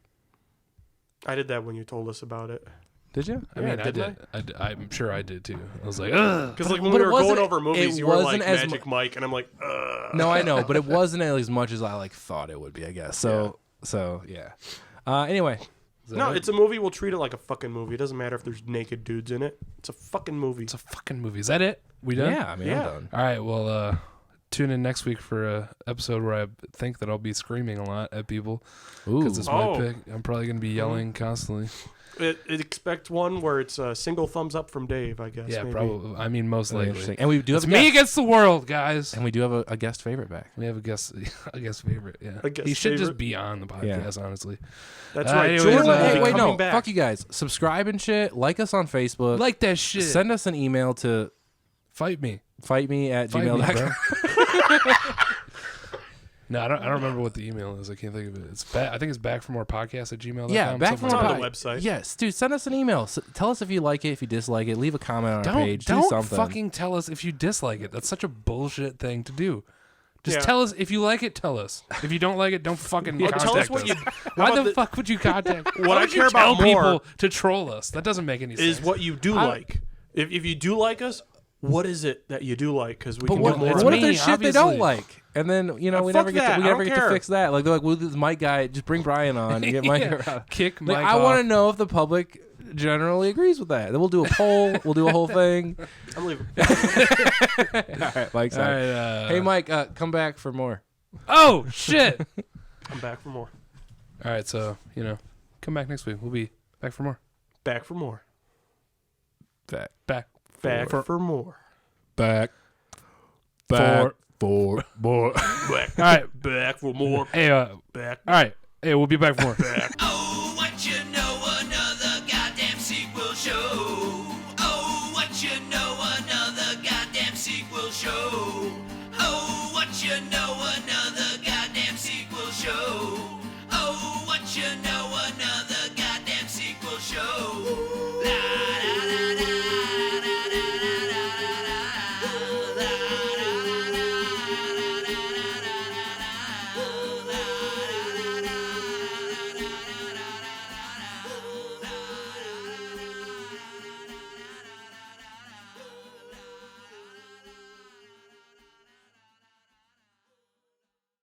I did that when you told us about it. Did you? I mean, I didn't did. I'm sure I did too. I was like, ugh. Because like when But we it were going wasn't- over movies, it you were like wasn't as Magic Mike, and I'm like, ugh. No, I know, but it wasn't as much as I thought it would be, I guess. So yeah. Anyway, No, it's a movie. We'll treat it like a fucking movie. It doesn't matter if there's naked dudes in it. It's a fucking movie. It's a fucking movie. Is that it? We done? yeah, I mean, Yeah. I'm done. All right. Well, tune in next week for a episode where I think that I'll be screaming a lot at people Ooh. because it's Oh. my pick. I'm probably gonna be yelling constantly. Expect one where it's a single thumbs up from Dave, I guess. Yeah, maybe. probably. I mean, most Really likely. interesting. And we do have It's a me guest. against the world, guys. And we do have a guest favorite back. We have a guest favorite. Yeah, A guest he should just favorite? be on the podcast. Honestly, That's Uh, right. anyways, Jordan will hey, be wait, coming no. back. Fuck you guys. Subscribe and shit. Like us on Facebook. like that shit. Send us an email to Fight me. fightme@gmail.com. bro. No, I don't remember what the email is. I can't think of it. It's back. I think it's back for more podcasts at gmail.com. Yeah, back from It's our on the pod- website. Yes, dude, send us an email. Tell us if you like it, if you dislike it. Leave a comment on our page. Do Don't something. fucking tell us if you dislike it. That's such a bullshit thing to do. Just Yeah. tell us if you like it. Tell us if you don't like it. Don't fucking Oh, contact tell us what us. you. Why about the fuck would you contact? What Why I would you care about tell people more to troll us? That doesn't make any sense. is what you do like. If you do like us, what is it that you do like? Because we But can what, do more. it's what of if it. there's shit they don't obviously. like? And then, we fuck never get that. to, we I never don't get to care. fix that. Like, they're like, well, this Mike guy, just bring Brian on and get Mike Yeah. around. Kick Like, Mike I want to off. know if the public generally agrees with that. Then we'll do a poll. We'll do a whole thing. I'm leaving. All right, Mike's All out. right. Hey, Mike, come back for more. Oh shit! I'm back for more. All right, so come back next week. We'll be back for more. Back for more. Back. Back. Back for more. Back. For more. Back. All right. Back for more. Hey. Back. All right. Hey, we'll be back for more. Back. Oh, what you know, another goddamn sequel show. Oh, what you know, another goddamn sequel show. Oh, what you know, another goddamn sequel show.